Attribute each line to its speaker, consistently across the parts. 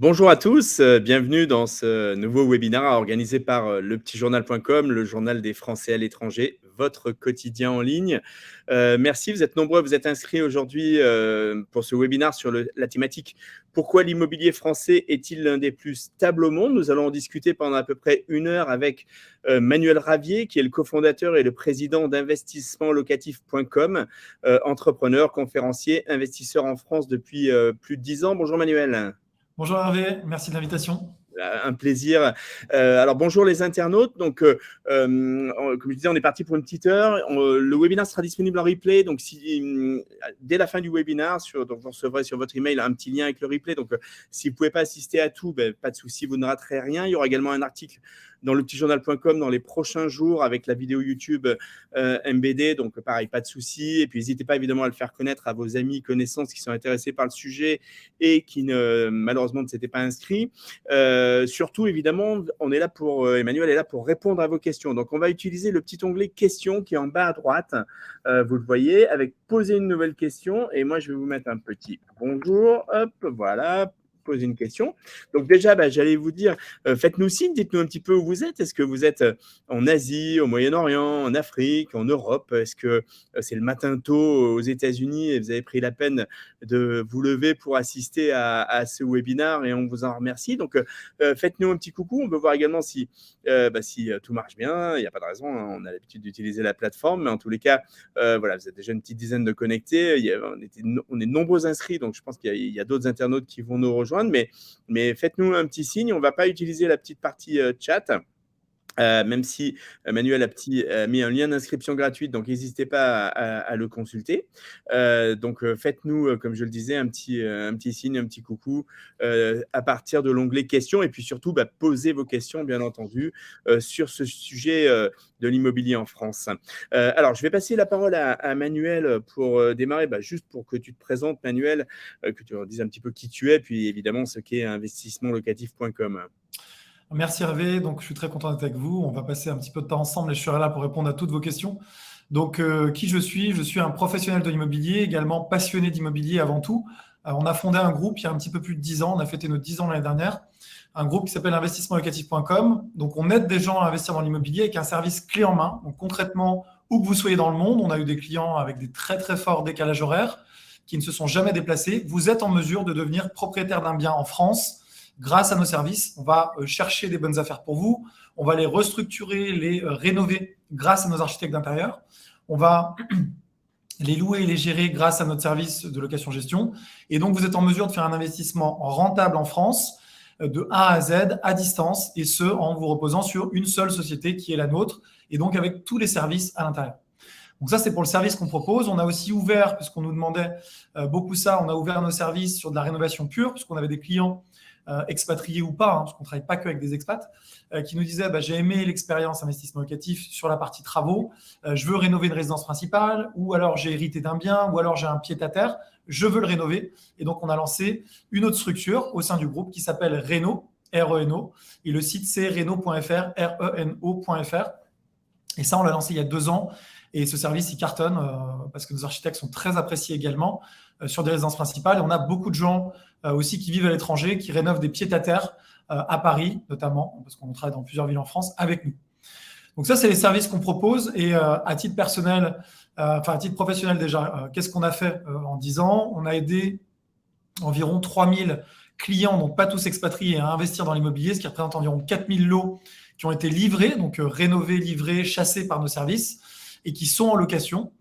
Speaker 1: Bonjour à tous, bienvenue dans ce nouveau webinaire organisé par lepetitjournal.com, le journal des Français à l'étranger, votre quotidien en ligne. Merci, vous êtes nombreux, vous êtes inscrits aujourd'hui pour ce webinaire sur la thématique « Pourquoi l'immobilier français est-il l'un des plus stables au monde ?» Nous allons en discuter pendant à peu près 1 heure avec Manuel Ravier, qui est le cofondateur et le président d'investissementlocatif.com, entrepreneur, conférencier, investisseur en France depuis plus de 10 ans. Bonjour Manuel.
Speaker 2: Bonjour Hervé, merci de l'invitation.
Speaker 1: Un plaisir. Alors bonjour les internautes. Donc, comme je disais, on est parti pour une petite heure. Le webinaire sera disponible en replay. Donc, dès la fin du webinaire, donc vous recevrez sur votre email un petit lien avec le replay. Donc, si vous ne pouvez pas assister à tout, pas de souci, vous ne raterez rien. Il y aura également un article dans lepetitjournal.com dans les prochains jours avec la vidéo YouTube MBD. Donc, pareil, pas de souci. Et puis, n'hésitez pas évidemment à le faire connaître à vos amis, connaissances qui sont intéressés par le sujet et qui malheureusement ne s'étaient pas inscrits. Surtout, évidemment, Emmanuel est là pour répondre à vos questions. Donc, on va utiliser le petit onglet questions qui est en bas à droite. Vous le voyez, avec poser une nouvelle question. Et moi, je vais vous mettre un petit bonjour. Hop, voilà. Poser une question. Donc déjà, j'allais vous dire, faites-nous signe, dites-nous un petit peu où vous êtes. Est-ce que vous êtes en Asie, au Moyen-Orient, en Afrique, en Europe? Est-ce que c'est le matin tôt aux États-Unis et vous avez pris la peine de vous lever pour assister à ce webinaire et on vous en remercie. Donc, faites-nous un petit coucou. On veut voir également si tout marche bien. Il n'y a pas de raison, hein. On a l'habitude d'utiliser la plateforme, mais en tous les cas, voilà, vous êtes déjà une petite dizaine de connectés. On est nombreux inscrits, donc je pense qu'il y a d'autres internautes qui vont nous rejoindre. Mais faites-nous un petit signe. On ne va pas utiliser la petite partie chat. Même si Manuel a mis un lien d'inscription gratuite, donc n'hésitez pas à le consulter. Donc faites-nous, comme je le disais, un petit signe, un petit coucou à partir de l'onglet questions et puis surtout posez vos questions, bien entendu, sur ce sujet de l'immobilier en France. Alors, je vais passer la parole à Manuel pour démarrer, juste pour que tu te présentes, Manuel, que tu leur dises un petit peu qui tu es, puis évidemment ce qu'est investissementlocatif.com.
Speaker 2: Merci Hervé, donc je suis très content d'être avec vous. On va passer un petit peu de temps ensemble et je serai là pour répondre à toutes vos questions. Donc, qui je suis? Je suis un professionnel de l'immobilier, également passionné d'immobilier avant tout. On a fondé un groupe il y a un petit peu plus de 10 ans, on a fêté nos 10 ans l'année dernière, un groupe qui s'appelle investissementlocatif.com. Donc, on aide des gens à investir dans l'immobilier avec un service clé en main. Donc, concrètement, où que vous soyez dans le monde, on a eu des clients avec des très très forts décalages horaires qui ne se sont jamais déplacés. Vous êtes en mesure de devenir propriétaire d'un bien en France. Grâce à nos services, on va chercher des bonnes affaires pour vous, on va les restructurer, les rénover grâce à nos architectes d'intérieur, on va les louer et les gérer grâce à notre service de location-gestion. Et donc, vous êtes en mesure de faire un investissement rentable en France de A à Z, à distance, et ce, en vous reposant sur une seule société qui est la nôtre, et donc avec tous les services à l'intérieur. Donc ça, c'est pour le service qu'on propose. On a aussi ouvert, puisqu'on nous demandait beaucoup ça, on a ouvert nos services sur de la rénovation pure, puisqu'on avait des clients expatriés ou pas, parce qu'on ne travaille pas que avec des expats, qui nous disaient j'ai aimé l'expérience investissement locatif sur la partie travaux, je veux rénover une résidence principale, ou alors j'ai hérité d'un bien, ou alors j'ai un pied-à-terre, je veux le rénover. Et donc, on a lancé une autre structure au sein du groupe qui s'appelle Reno, R-E-N-O, et le site c'est reno.fr, R-E-N-O.fr. Et ça, on l'a lancé il y a 2 ans. Et ce service, il cartonne parce que nos architectes sont très appréciés également sur des résidences principales. Et on a beaucoup de gens aussi qui vivent à l'étranger, qui rénovent des pieds-à-terre à Paris notamment, parce qu'on travaille dans plusieurs villes en France avec nous. Donc ça, c'est les services qu'on propose. Et à titre personnel, à titre professionnel déjà, qu'est-ce qu'on a fait en 10 ans? On a aidé environ 3000 clients, donc pas tous expatriés, à investir dans l'immobilier, ce qui représente environ 4000 lots qui ont été livrés, donc rénovés, livrés, chassés par nos services et qui sont en location.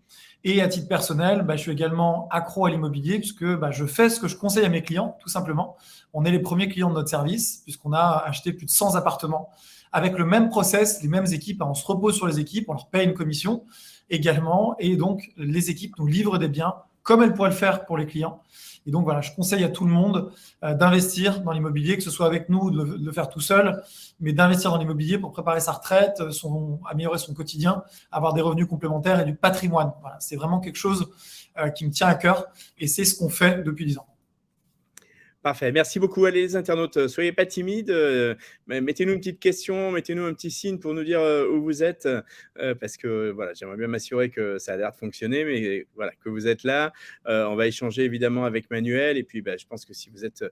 Speaker 2: Et à titre personnel, je suis également accro à l'immobilier puisque je fais ce que je conseille à mes clients, tout simplement. On est les premiers clients de notre service puisqu'on a acheté plus de 100 appartements avec le même process, les mêmes équipes. On se repose sur les équipes, on leur paye une commission également. Et donc, les équipes nous livrent des biens comme elles pourraient le faire pour les clients. Et donc, voilà, je conseille à tout le monde d'investir dans l'immobilier, que ce soit avec nous ou de le faire tout seul, mais d'investir dans l'immobilier pour préparer sa retraite, améliorer son quotidien, avoir des revenus complémentaires et du patrimoine. Voilà, c'est vraiment quelque chose qui me tient à cœur et c'est ce qu'on fait depuis 10 ans.
Speaker 1: Parfait. Merci beaucoup. Allez, les internautes, soyez pas timides. Mettez-nous une petite question, mettez-nous un petit signe pour nous dire où vous êtes, parce que voilà, j'aimerais bien m'assurer que ça a l'air de fonctionner, mais voilà, que vous êtes là. On va échanger évidemment avec Manuel, et puis je pense que si vous êtes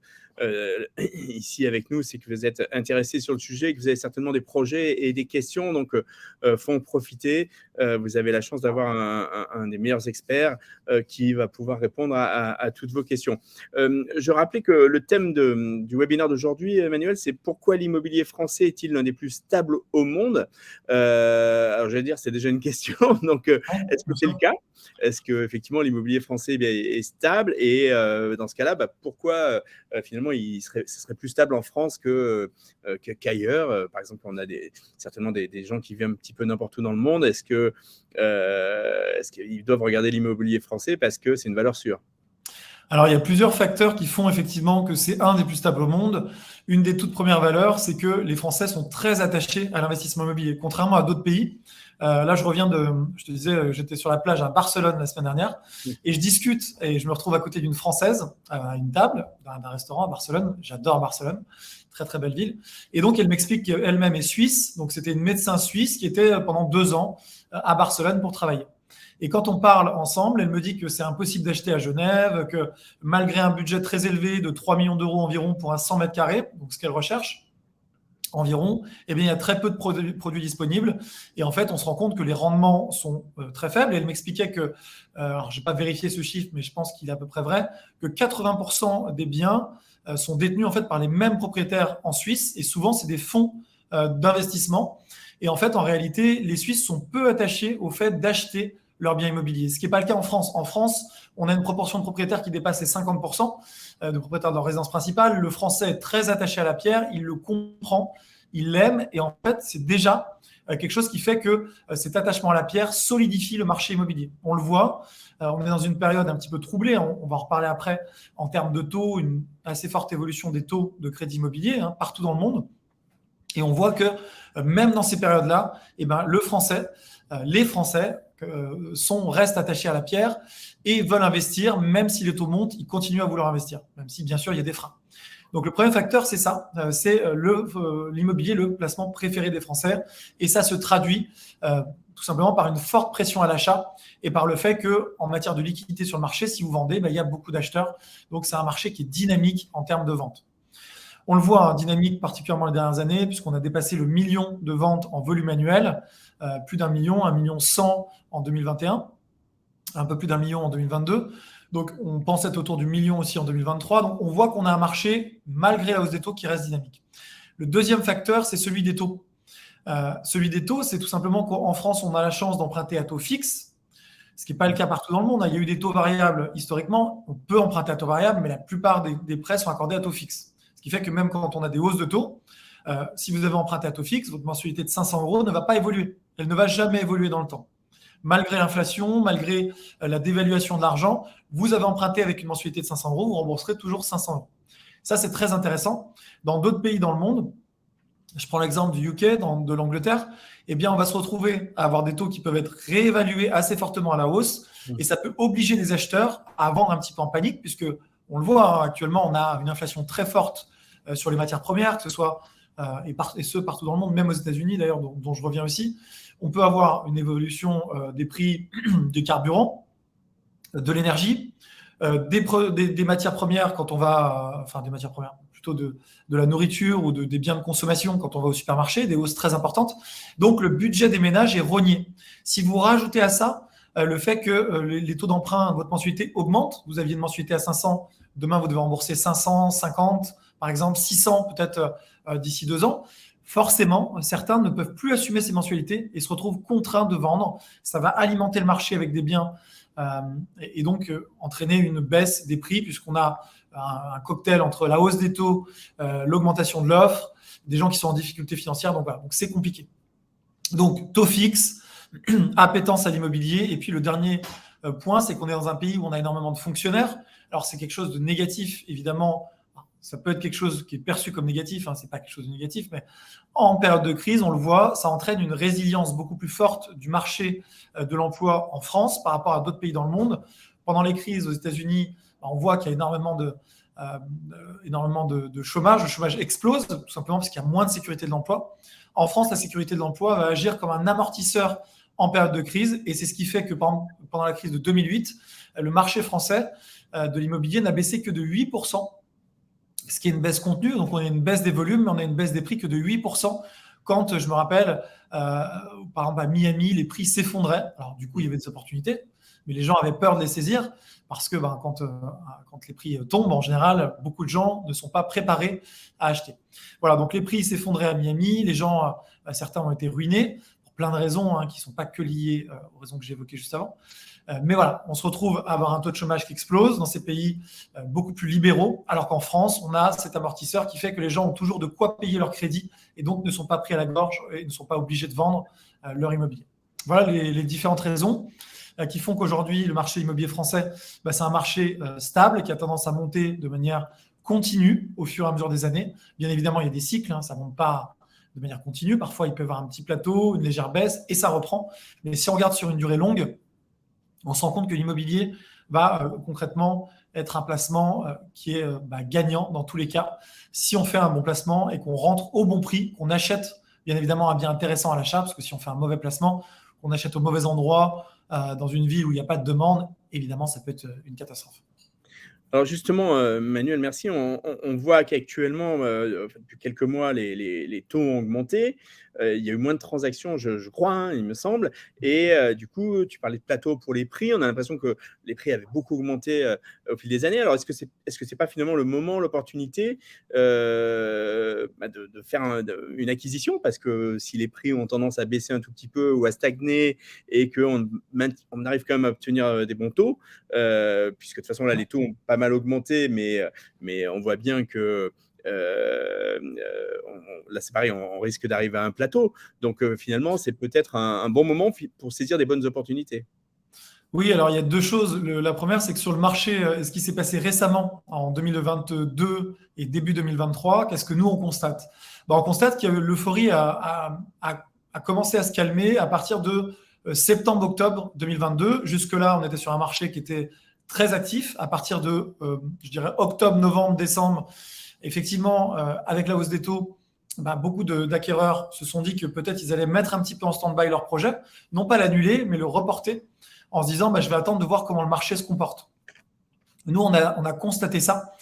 Speaker 1: ici avec nous, c'est que vous êtes intéressé sur le sujet, que vous avez certainement des projets et des questions, donc faut en profiter. Vous avez la chance d'avoir un des meilleurs experts qui va pouvoir répondre à toutes vos questions. Je rappelais que le thème du webinaire d'aujourd'hui, Emmanuel, c'est pourquoi l'immobilier français est-il l'un des plus stables au monde? Alors, je vais dire, c'est déjà une question. Donc, est-ce que c'est le cas? Est-ce que effectivement l'immobilier français est stable? Et dans ce cas-là, pourquoi finalement ce serait plus stable en France qu'ailleurs? Par exemple, on a certainement des gens qui vivent un petit peu n'importe où dans le monde. Est-ce qu'ils doivent regarder l'immobilier français parce que c'est une valeur sûre?
Speaker 2: Alors, il y a plusieurs facteurs qui font effectivement que c'est un des plus stables au monde. Une des toutes premières valeurs, c'est que les Français sont très attachés à l'investissement immobilier, contrairement à d'autres pays. Là, je te disais, j'étais sur la plage à Barcelone la semaine dernière et je discute et je me retrouve à côté d'une Française à une table d'un restaurant à Barcelone. J'adore Barcelone, très très belle ville. Et donc, elle m'explique qu'elle-même est suisse. Donc, c'était une médecin suisse qui était pendant 2 ans à Barcelone pour travailler. Et quand on parle ensemble, elle me dit que c'est impossible d'acheter à Genève, que malgré un budget très élevé de 3 millions d'euros environ pour un 100 mètres carrés, donc ce qu'elle recherche environ, eh bien, il y a très peu de produits disponibles. Et en fait, on se rend compte que les rendements sont très faibles. Et elle m'expliquait que, alors je n'ai pas vérifié ce chiffre, mais je pense qu'il est à peu près vrai, que 80% des biens sont détenus en fait par les mêmes propriétaires en Suisse. Et souvent, c'est des fonds d'investissement. Et en fait, en réalité, les Suisses sont peu attachés au fait d'acheter leurs biens immobiliers, ce qui n'est pas le cas en France. En France, on a une proportion de propriétaires qui dépasse les 50% de propriétaires de leur résidence principale. Le Français est très attaché à la pierre, il le comprend, il l'aime, et en fait, c'est déjà quelque chose qui fait que cet attachement à la pierre solidifie le marché immobilier. On le voit, on est dans une période un petit peu troublée, on va en reparler après, en termes de taux, une assez forte évolution des taux de crédit immobilier partout dans le monde. Et on voit que même dans ces périodes-là, les Français restent attachés à la pierre et veulent investir, même si les taux montent, ils continuent à vouloir investir, même si bien sûr il y a des freins. Donc le premier facteur, c'est ça, c'est l'immobilier, le placement préféré des Français, et ça se traduit tout simplement par une forte pression à l'achat et par le fait qu'en matière de liquidité sur le marché, si vous vendez, il y a beaucoup d'acheteurs, donc c'est un marché qui est dynamique en termes de vente. On le voit, dynamique particulièrement les dernières années, puisqu'on a dépassé le million de ventes en volume annuel, plus d'1 million, 1,1 million en 2021, un peu plus d'1 million en 2022. Donc, on pense être autour du million aussi en 2023. Donc, on voit qu'on a un marché, malgré la hausse des taux, qui reste dynamique. Le deuxième facteur, c'est celui des taux. Celui des taux, c'est tout simplement qu'en France, on a la chance d'emprunter à taux fixe, ce qui n'est pas le cas partout dans le monde. Il y a eu des taux variables historiquement. On peut emprunter à taux variable, mais la plupart des prêts sont accordés à taux fixe. Ce qui fait que même quand on a des hausses de taux, si vous avez emprunté à taux fixe, votre mensualité de 500 € ne va pas évoluer. Elle ne va jamais évoluer dans le temps. Malgré l'inflation, malgré la dévaluation de l'argent, vous avez emprunté avec une mensualité de 500 €, vous rembourserez toujours 500 €. Ça, c'est très intéressant. Dans d'autres pays dans le monde, je prends l'exemple du UK, de l'Angleterre, eh bien, on va se retrouver à avoir des taux qui peuvent être réévalués assez fortement à la hausse, et ça peut obliger les acheteurs à vendre un petit peu en panique, puisque on le voit, actuellement, on a une inflation très forte sur les matières premières, que ce soit, et ce partout dans le monde, même aux États-Unis d'ailleurs, dont je reviens aussi. On peut avoir une évolution des prix des carburants, de l'énergie, des matières premières quand on va, des matières premières, plutôt de la nourriture ou des biens de consommation quand on va au supermarché, des hausses très importantes. Donc, le budget des ménages est rogné. Si vous rajoutez à ça le fait que les taux d'emprunt, votre mensualité augmente, vous aviez une mensualité à 500, demain vous devez rembourser 550, par exemple 600 peut-être d'ici 2 ans, forcément, certains ne peuvent plus assumer ces mensualités et se retrouvent contraints de vendre. Ça va alimenter le marché avec des biens et donc entraîner une baisse des prix, puisqu'on a un cocktail entre la hausse des taux, l'augmentation de l'offre, des gens qui sont en difficulté financière, donc voilà, donc c'est compliqué. Donc taux fixe, appétence à l'immobilier, et puis le dernier point, c'est qu'on est dans un pays où on a énormément de fonctionnaires. Alors c'est quelque chose de négatif, évidemment. Ça peut être quelque chose qui est perçu comme négatif, c'est pas quelque chose de négatif, mais en période de crise, on le voit, ça entraîne une résilience beaucoup plus forte du marché de l'emploi en France par rapport à d'autres pays dans le monde. Pendant les crises aux États-Unis, on voit qu'il y a énormément énormément de chômage. Le chômage explose, tout simplement parce qu'il y a moins de sécurité de l'emploi. En France, la sécurité de l'emploi va agir comme un amortisseur en période de crise. Et c'est ce qui fait que pendant la crise de 2008, le marché français de l'immobilier n'a baissé que de 8%, ce qui est une baisse contenue. Donc, on a une baisse des volumes, mais on a une baisse des prix que de 8%. Quand, je me rappelle, par exemple, à Miami, les prix s'effondraient. Alors, du coup, il y avait des opportunités, mais les gens avaient peur de les saisir parce que quand les prix tombent, en général, beaucoup de gens ne sont pas préparés à acheter. Voilà, donc les prix s'effondraient à Miami. Les gens, certains ont été ruinés pour plein de raisons qui ne sont pas que liées aux raisons que j'ai évoquées juste avant. Mais voilà, on se retrouve à avoir un taux de chômage qui explose dans ces pays beaucoup plus libéraux, alors qu'en France, on a cet amortisseur qui fait que les gens ont toujours de quoi payer leur crédit et donc ne sont pas pris à la gorge et ne sont pas obligés de vendre leur immobilier. Voilà les différentes raisons qui font qu'aujourd'hui, le marché immobilier français, c'est un marché stable qui a tendance à monter de manière continue au fur et à mesure des années. Bien évidemment, il y a des cycles, ça ne monte pas de manière continue. Parfois, il peut y avoir un petit plateau, une légère baisse et ça reprend. Mais si on regarde sur une durée longue, on se rend compte que l'immobilier va concrètement être un placement qui est gagnant dans tous les cas. Si on fait un bon placement et qu'on rentre au bon prix, qu'on achète bien évidemment un bien intéressant à l'achat, parce que si on fait un mauvais placement, qu'on achète au mauvais endroit, dans une ville où il n'y a pas de demande, évidemment, ça peut être une catastrophe.
Speaker 1: Alors justement, Manuel, merci. On voit qu'actuellement, depuis quelques mois, les taux ont augmenté. Il y a eu moins de transactions, je crois, il me semble. Et du coup, tu parlais de plateau pour les prix. On a l'impression que les prix avaient beaucoup augmenté au fil des années. Alors, est-ce que c'est pas finalement le moment, l'opportunité de faire une acquisition? Parce que si les prix ont tendance à baisser un tout petit peu ou à stagner et qu'on arrive quand même à obtenir des bons taux, puisque de toute façon, là, les taux ont pas mal augmenté, mais on voit bien que là, c'est pareil, on risque d'arriver à un plateau. Donc, finalement, c'est peut-être un bon moment pour saisir des bonnes opportunités.
Speaker 2: Oui, alors il y a deux choses. La première, c'est que sur le marché, ce qui s'est passé récemment en 2022 et début 2023, qu'est-ce que nous, on constate? On constate que l'euphorie a commencé à se calmer à partir de septembre-octobre 2022. Jusque-là, on était sur un marché qui était très actif. À partir de, je dirais, octobre, novembre, décembre, effectivement, avec la hausse des taux, beaucoup d'acquéreurs se sont dit que peut-être ils allaient mettre un petit peu en stand-by leur projet, non pas l'annuler, mais le reporter en se disant je vais attendre de voir comment le marché se comporte. Nous, on a constaté ça.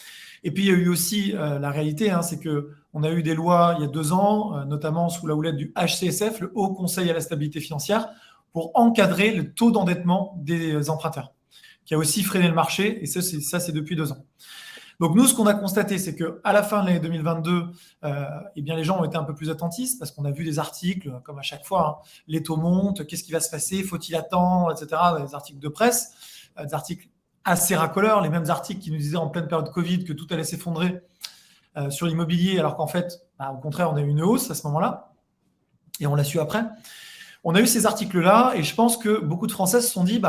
Speaker 2: Et puis, il y a eu aussi la réalité, c'est qu'on a eu des lois il y a 2 ans, notamment sous la houlette du HCSF, le Haut Conseil à la stabilité financière, pour encadrer le taux d'endettement des emprunteurs, qui a aussi freiné le marché. Et ça, c'est depuis 2 ans. Donc nous, ce qu'on a constaté, c'est qu'à la fin de l'année 2022, les gens ont été un peu plus attentifs parce qu'on a vu des articles, comme à chaque fois, les taux montent, qu'est-ce qui va se passer, faut-il attendre, etc. Des articles de presse, des articles assez racoleurs, les mêmes articles qui nous disaient en pleine période Covid que tout allait s'effondrer sur l'immobilier, alors qu'en fait, au contraire, on a eu une hausse à ce moment-là, et on l'a su après. On a eu ces articles-là, et je pense que beaucoup de Français se sont dit,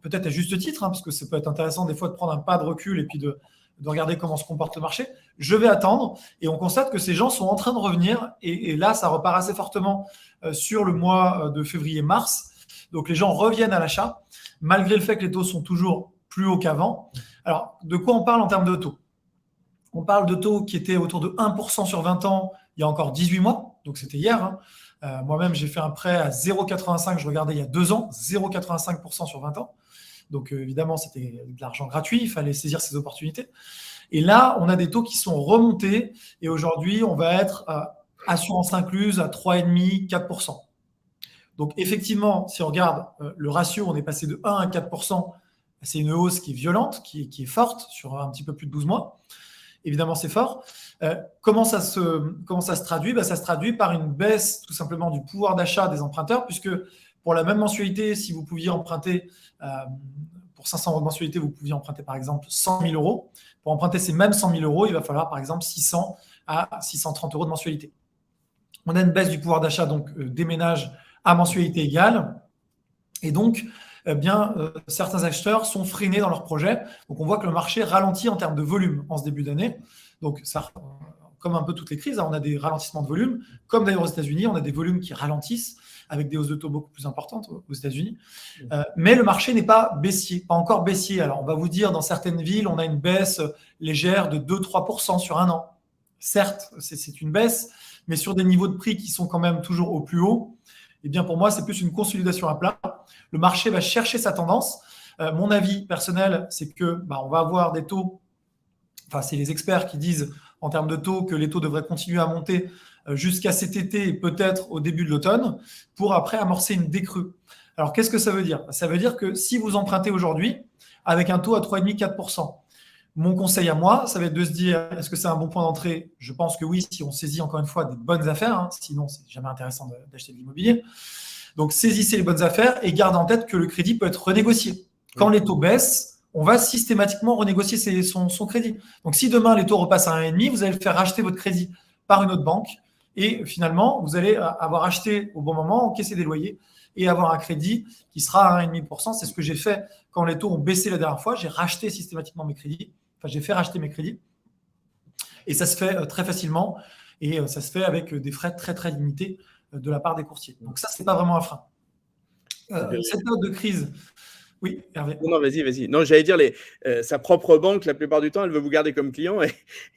Speaker 2: peut-être à juste titre, parce que ça peut être intéressant des fois de prendre un pas de recul et puis de regarder comment se comporte le marché. Je vais attendre. Et on constate que ces gens sont en train de revenir. Et là, ça repart assez fortement sur le mois de février-mars. Donc, les gens reviennent à l'achat, malgré le fait que les taux sont toujours plus hauts qu'avant. Alors, de quoi on parle en termes de taux? On parle de taux qui étaient autour de 1% sur 20 ans il y a encore 18 mois. Donc, c'était hier. Moi-même, j'ai fait un prêt à 0,85. Je regardais il y a 2 ans, 0,85% sur 20 ans. Donc, évidemment, c'était de l'argent gratuit. Il fallait saisir ces opportunités. Et là, on a des taux qui sont remontés. Et aujourd'hui, on va être assurance incluse à 3,5%, 4%. Donc, effectivement, si on regarde le ratio, on est passé de 1 à 4%. C'est une hausse qui est violente, qui est forte sur un petit peu plus de 12 mois. Évidemment, c'est fort. Comment ça se traduit? Ça se traduit par une baisse tout simplement du pouvoir d'achat des emprunteurs, puisque pour la même mensualité, si vous pouviez emprunter pour 500 euros de mensualité, vous pouviez emprunter par exemple 100 000 euros. Pour emprunter ces mêmes 100 000 euros, il va falloir par exemple 600 à 630 euros de mensualité. On a une baisse du pouvoir d'achat donc des ménages à mensualité égale. Et donc, certains acheteurs sont freinés dans leur projet. Donc, on voit que le marché ralentit en termes de volume en ce début d'année. Donc, ça, comme un peu toutes les crises, on a des ralentissements de volume, comme d'ailleurs aux États-Unis, on a des volumes qui ralentissent avec des hausses de taux beaucoup plus importantes aux États-Unis. Mais le marché n'est pas baissier, pas encore baissier. Alors, on va vous dire, dans certaines villes, on a une baisse légère de 2-3% sur un an. Certes, c'est une baisse, mais sur des niveaux de prix qui sont quand même toujours au plus haut, eh bien pour moi, c'est plus une consolidation à plat. Le marché va chercher sa tendance. Mon avis personnel, c'est que on va avoir des taux, enfin, c'est les experts qui disent en termes de taux que les taux devraient continuer à monter jusqu'à cet été et peut-être au début de l'automne pour après amorcer une décrue. Alors, qu'est-ce que ça veut dire? Ça veut dire que si vous empruntez aujourd'hui avec un taux à 3,5-4%, mon conseil à moi, ça va être de se dire, est-ce que c'est un bon point d'entrée? Je pense que oui, si on saisit encore une fois des bonnes affaires, hein, sinon c'est jamais intéressant d'acheter de l'immobilier. Donc, saisissez les bonnes affaires et gardez en tête que le crédit peut être renégocié. Quand les taux baissent, on va systématiquement renégocier son crédit. Donc, si demain les taux repassent à 1,5, vous allez le faire racheter votre crédit par une autre banque et finalement, vous allez avoir acheté au bon moment, encaissé des loyers et avoir un crédit qui sera à 1,5%. C'est ce que j'ai fait quand les taux ont baissé la dernière fois. J'ai racheté systématiquement mes crédits. Enfin, j'ai fait racheter mes crédits. Et ça se fait très facilement. Et ça se fait avec des frais très, très limités de la part des courtiers. Donc ça, ce n'est pas vraiment un frein. Cette période de crise... Oui, Hervé.
Speaker 1: Non, vas-y. Non, j'allais dire, sa propre banque, la plupart du temps, elle veut vous garder comme client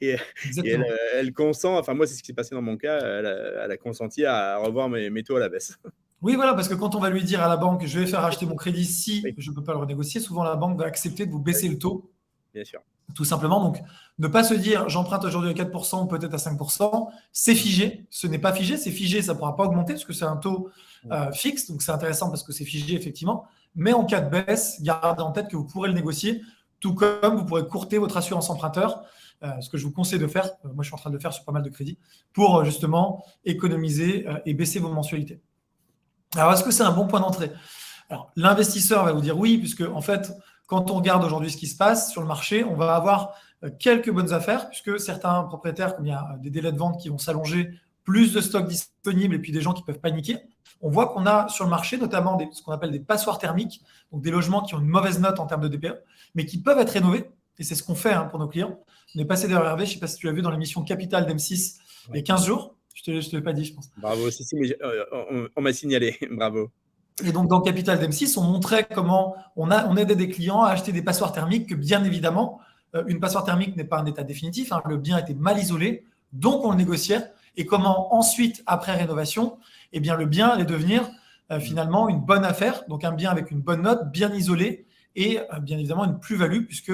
Speaker 1: et elle consent. Enfin, moi, c'est ce qui s'est passé dans mon cas. Elle a consenti à revoir mes taux à la baisse.
Speaker 2: Oui, voilà, parce que quand on va lui dire à la banque, je vais faire acheter mon crédit si je ne peux pas le renégocier, souvent la banque va accepter de vous baisser le taux.
Speaker 1: Bien sûr.
Speaker 2: Tout simplement. Donc, ne pas se dire j'emprunte aujourd'hui à 4%, peut-être à 5%, c'est figé. Ce n'est pas figé, c'est figé, ça ne pourra pas augmenter parce que c'est un taux fixe. Donc, c'est intéressant parce que c'est figé, effectivement. Mais en cas de baisse, gardez en tête que vous pourrez le négocier, tout comme vous pourrez courter votre assurance emprunteur, ce que je vous conseille de faire. Moi, je suis en train de le faire sur pas mal de crédits pour justement économiser et baisser vos mensualités. Alors, est-ce que c'est un bon point d'entrée? Alors, l'investisseur va vous dire oui, puisque en fait, quand on regarde aujourd'hui ce qui se passe sur le marché, on va avoir quelques bonnes affaires, puisque certains propriétaires, comme il y a des délais de vente qui vont s'allonger, plus de stocks disponibles et puis des gens qui peuvent paniquer. On voit qu'on a sur le marché notamment ce qu'on appelle des passoires thermiques, donc des logements qui ont une mauvaise note en termes de DPE, mais qui peuvent être rénovés. Et c'est ce qu'on fait pour nos clients. On est passé derrière Hervé, je ne sais pas si tu l'as vu dans l'émission Capital d'M6 il y a 15 jours. Je ne te l'ai pas dit, je pense.
Speaker 1: Bravo, si, mais on m'a signalé. Bravo.
Speaker 2: Et donc, dans Capital d'M6, on montrait comment on aidait des clients à acheter des passoires thermiques, que bien évidemment, une passoire thermique n'est pas un état définitif. Le bien était mal isolé, donc on le négociait. Et comment ensuite, après rénovation, eh bien, le bien allait devenir finalement une bonne affaire, donc un bien avec une bonne note, bien isolé, et bien évidemment une plus-value, puisque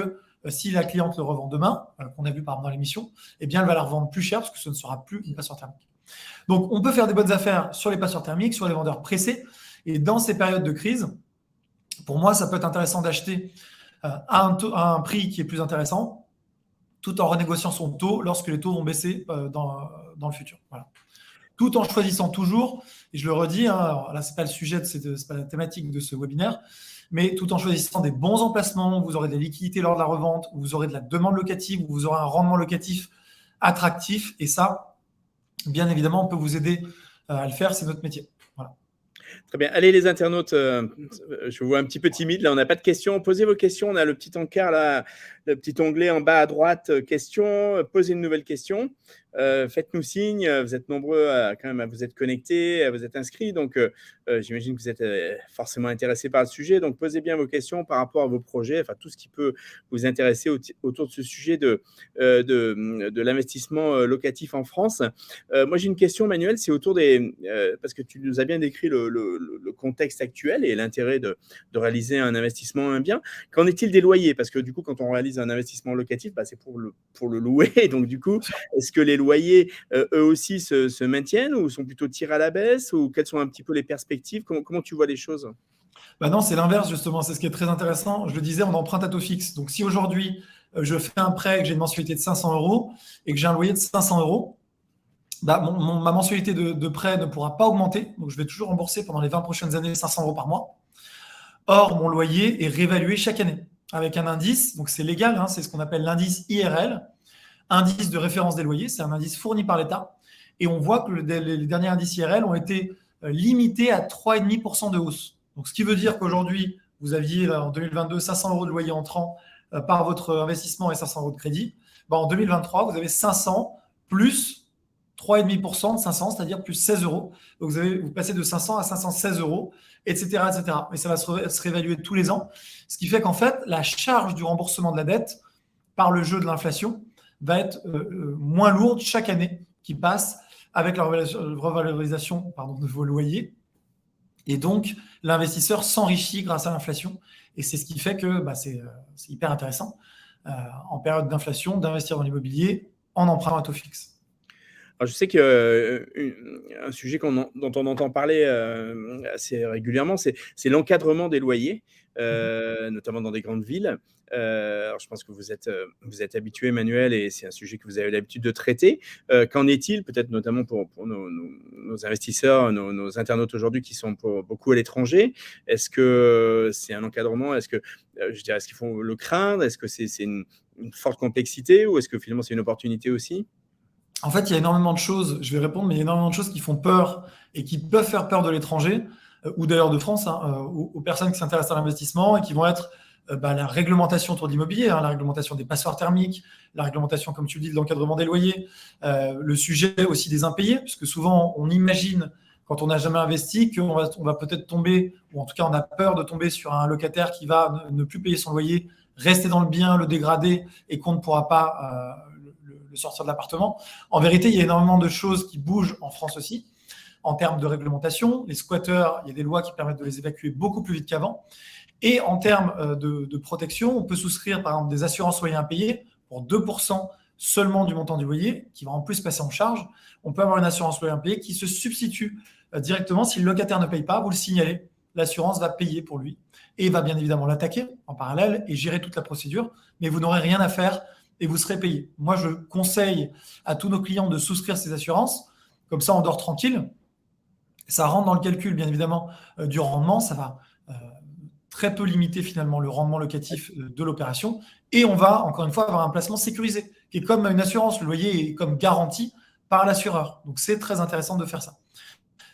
Speaker 2: si la cliente le revend demain, qu'on a vu par exemple dans l'émission, eh bien, elle va la revendre plus cher, parce que ce ne sera plus une passoire thermique. Donc, on peut faire des bonnes affaires sur les passoires thermiques, sur les vendeurs pressés. Et dans ces périodes de crise, pour moi, ça peut être intéressant d'acheter à un prix qui est plus intéressant, tout en renégociant son taux lorsque les taux vont baisser dans le futur. Voilà. Tout en choisissant toujours, et je le redis, alors là, ce n'est pas le sujet, c'est pas la thématique de ce webinaire, mais tout en choisissant des bons emplacements, où vous aurez des liquidités lors de la revente, où vous aurez de la demande locative, où vous aurez un rendement locatif attractif. Et ça, bien évidemment, on peut vous aider à le faire, c'est notre métier. Voilà.
Speaker 1: Très bien. Allez, les internautes, je vous vois un petit peu timide. Là, on n'a pas de questions. Posez vos questions. On a le petit encart là, le petit onglet en bas à droite, questions. Posez une nouvelle question. Faites-nous signe. Vous êtes nombreux quand même à vous être connectés, à vous être inscrits. Donc, j'imagine que vous êtes forcément intéressés par le sujet. Donc, posez bien vos questions par rapport à vos projets, enfin tout ce qui peut vous intéresser autour de ce sujet de l'investissement locatif en France. Moi, j'ai une question, Manuel. C'est autour parce que tu nous as bien décrit le contexte actuel et l'intérêt de réaliser un investissement, un bien. Qu'en est-il des loyers? Parce que du coup, quand on réalise un investissement locatif, c'est pour le louer. Donc, du coup, est-ce que les loyers, eux aussi, se maintiennent ou sont plutôt tirés à la baisse? Ou quelles sont un petit peu les perspectives? Comment tu vois les choses?
Speaker 2: Non, c'est l'inverse, justement. C'est ce qui est très intéressant. Je le disais, on emprunte à taux fixe. Donc, si aujourd'hui, je fais un prêt et que j'ai une mensualité de 500 € et que j'ai un loyer de 500 €, ma mensualité de prêt ne pourra pas augmenter. Donc, je vais toujours rembourser pendant les 20 prochaines années 500 € par mois. Or, mon loyer est réévalué chaque année avec un indice. Donc, c'est légal. C'est ce qu'on appelle l'indice IRL, indice de référence des loyers. C'est un indice fourni par l'État. Et on voit que les derniers indices IRL ont été limités à 3,5% de hausse. Donc, ce qui veut dire qu'aujourd'hui, vous aviez en 2022 500 € de loyer entrant par votre investissement et 500 € de crédit. En 2023, vous avez 500 plus 3,5% de 500, c'est-à-dire plus 16 euros. Donc, vous passez de 500 à 516 euros, etc., etc. Et ça va se réévaluer tous les ans. Ce qui fait qu'en fait, la charge du remboursement de la dette par le jeu de l'inflation va être moins lourde chaque année qui passe avec la revalorisation de vos loyers. Et donc, l'investisseur s'enrichit grâce à l'inflation. Et c'est ce qui fait que c'est hyper intéressant en période d'inflation d'investir dans l'immobilier en emprunt à taux fixe.
Speaker 1: Alors, je sais qu'un sujet dont on entend parler assez régulièrement, c'est l'encadrement des loyers, notamment dans des grandes villes. Alors, je pense que vous êtes habitué, Emmanuel, et c'est un sujet que vous avez l'habitude de traiter. Qu'en est-il, peut-être notamment pour nos investisseurs, nos internautes aujourd'hui qui sont beaucoup à l'étranger? Est-ce que c'est un encadrement? Est-ce qu'il faut le craindre? Est-ce que c'est une forte complexité, ou est-ce que finalement c'est une opportunité aussi?
Speaker 2: En fait, il y a énormément de choses, je vais répondre, mais il y a énormément de choses qui font peur et qui peuvent faire peur de l'étranger, ou d'ailleurs de France, aux personnes qui s'intéressent à l'investissement, et qui vont être la réglementation autour de l'immobilier, la réglementation des passoires thermiques, la réglementation, comme tu le dis, de l'encadrement des loyers, le sujet aussi des impayés, puisque souvent on imagine, quand on n'a jamais investi, qu'on va peut-être tomber, ou en tout cas on a peur de tomber sur un locataire qui va ne plus payer son loyer, rester dans le bien, le dégrader, et qu'on ne pourra pas le sortir de l'appartement. En vérité, il y a énormément de choses qui bougent en France aussi, en termes de réglementation. Les squatteurs, il y a des lois qui permettent de les évacuer beaucoup plus vite qu'avant. Et en termes de protection, on peut souscrire par exemple des assurances loyers impayés pour 2% seulement du montant du loyer, qui va en plus passer en charge. On peut avoir une assurance loyer impayé qui se substitue directement. Si le locataire ne paye pas, vous le signalez, l'assurance va payer pour lui et va bien évidemment l'attaquer en parallèle et gérer toute la procédure, mais vous n'aurez rien à faire et vous serez payé. Moi, je conseille à tous nos clients de souscrire ces assurances, comme ça on dort tranquille. Ça rentre dans le calcul, bien évidemment, du rendement, ça va très peu limiter finalement le rendement locatif de l'opération, et on va, encore une fois, avoir un placement sécurisé, qui est comme une assurance. Le loyer est comme garanti par l'assureur. Donc, c'est très intéressant de faire ça.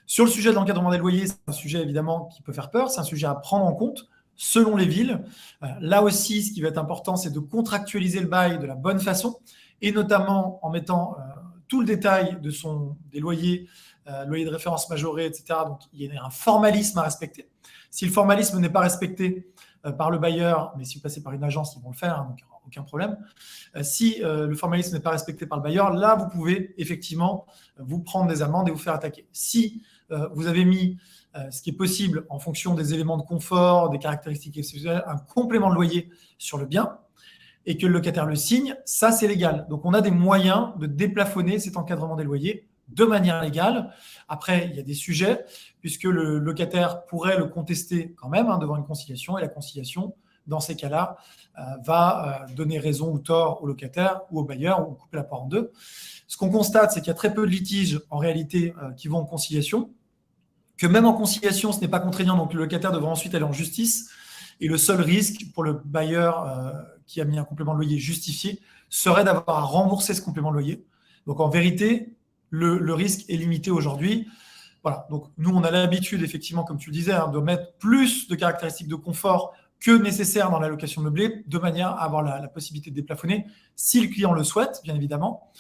Speaker 2: Sur le sujet de l'encadrement des loyers, c'est un sujet évidemment qui peut faire peur, c'est un sujet à prendre en compte selon les villes. Là aussi, ce qui va être important, c'est de contractualiser le bail de la bonne façon, et notamment en mettant tout le détail des loyers, loyers de référence majorés, etc. Donc, il y a un formalisme à respecter. Si le formalisme n'est pas respecté par le bailleur, mais si vous passez par une agence, ils vont le faire, donc il n'y aura aucun problème. Si le formalisme n'est pas respecté par le bailleur, là, vous pouvez effectivement vous prendre des amendes et vous faire attaquer. Si vous avez mis ce qui est possible en fonction des éléments de confort, des caractéristiques exceptionnelles, un complément de loyer sur le bien, et que le locataire le signe, ça, c'est légal. Donc, on a des moyens de déplafonner cet encadrement des loyers de manière légale. Après, il y a des sujets, puisque le locataire pourrait le contester quand même devant une conciliation, et la conciliation, dans ces cas-là, va donner raison ou tort au locataire ou au bailleur, ou couper la part en deux. Ce qu'on constate, c'est qu'il y a très peu de litiges, en réalité, qui vont en conciliation, que même en conciliation, ce n'est pas contraignant, donc le locataire devra ensuite aller en justice, et le seul risque pour le bailleur qui a mis un complément de loyer justifié serait d'avoir à rembourser ce complément de loyer. Donc en vérité, le risque est limité aujourd'hui. Voilà. Donc nous, on a l'habitude, effectivement, comme tu le disais, de mettre plus de caractéristiques de confort que nécessaire dans la location meublée, de manière à avoir la possibilité de déplafonner, si le client le souhaite, bien évidemment.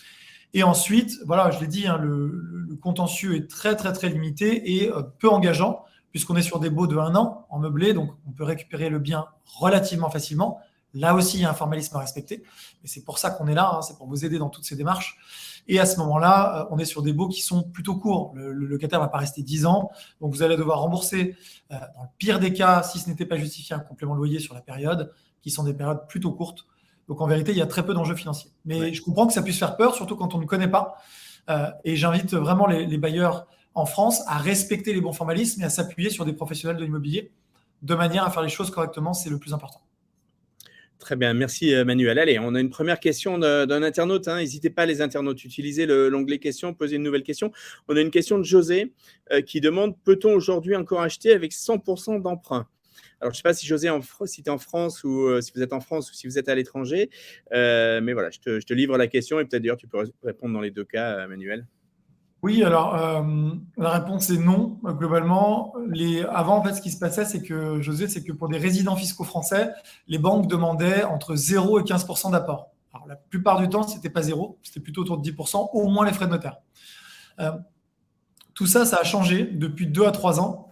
Speaker 2: Et ensuite, voilà, je l'ai dit, le contentieux est très, très, très limité et peu engageant, puisqu'on est sur des baux de 1 an en meublé, donc on peut récupérer le bien relativement facilement. Là aussi, il y a un formalisme à respecter. Et c'est pour ça qu'on est là, c'est pour vous aider dans toutes ces démarches. Et à ce moment-là, on est sur des baux qui sont plutôt courts. Le locataire ne va pas rester 10 ans. Donc, vous allez devoir rembourser, dans le pire des cas, si ce n'était pas justifié, un complément de loyer sur la période, qui sont des périodes plutôt courtes. Donc, en vérité, il y a très peu d'enjeux financiers. Mais je comprends que ça puisse faire peur, surtout quand on ne connaît pas. Et j'invite vraiment les bailleurs en France à respecter les bons formalismes et à s'appuyer sur des professionnels de l'immobilier de manière à faire les choses correctement. C'est le plus important.
Speaker 1: Très bien, merci Manuel. Allez, on a une première question d'un internaute. N'hésitez pas, les internautes, utilisez l'onglet questions, posez une nouvelle question. On a une question de José qui demande: peut-on aujourd'hui encore acheter avec 100% d'emprunt? Alors, je ne sais pas si José, si tu es en France, ou si vous êtes en France, ou si vous êtes à l'étranger. Mais voilà, je te livre la question, et peut-être d'ailleurs tu peux répondre dans les deux cas, Manuel.
Speaker 2: Oui, alors la réponse est non, globalement. Avant, en fait, ce qui se passait, c'est que pour des résidents fiscaux français, les banques demandaient entre 0 et 15% d'apport. Alors, la plupart du temps, ce n'était pas zéro, c'était plutôt autour de 10%, au moins les frais de notaire. Tout ça, ça a changé depuis 2 à 3 ans.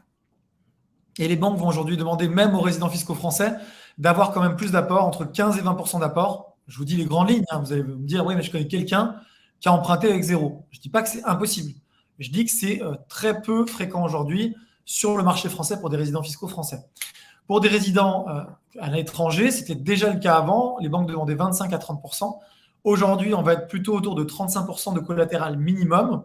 Speaker 2: Et les banques vont aujourd'hui demander, même aux résidents fiscaux français, d'avoir quand même plus d'apports, entre 15 et 20% d'apports. Je vous dis les grandes lignes. Vous allez me dire, oui, mais je connais quelqu'un qui a emprunté avec zéro. Je ne dis pas que c'est impossible. Je dis que c'est très peu fréquent aujourd'hui sur le marché français pour des résidents fiscaux français. Pour des résidents à l'étranger, c'était déjà le cas avant. Les banques demandaient 25 à 30%. Aujourd'hui, on va être plutôt autour de 35% de collatéral minimum.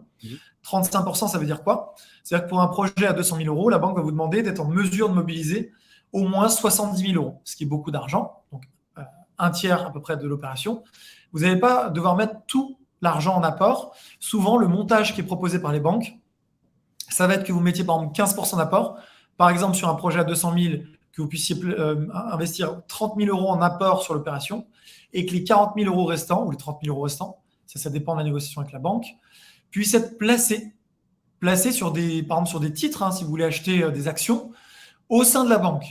Speaker 2: 35%, ça veut dire quoi? C'est-à-dire que pour un projet à 200 000 euros, la banque va vous demander d'être en mesure de mobiliser au moins 70 000 euros, ce qui est beaucoup d'argent, donc un tiers à peu près de l'opération. Vous n'allez pas devoir mettre tout l'argent en apport. Souvent, le montage qui est proposé par les banques, ça va être que vous mettiez par exemple 15% d'apport. Par exemple, sur un projet à 200 000, que vous puissiez investir 30 000 euros en apport sur l'opération et que les 40 000 euros restants, ou les 30 000 euros restants, ça dépend de la négociation avec la banque, puissent être placés sur des, par exemple sur des titres, si vous voulez acheter des actions, au sein de la banque.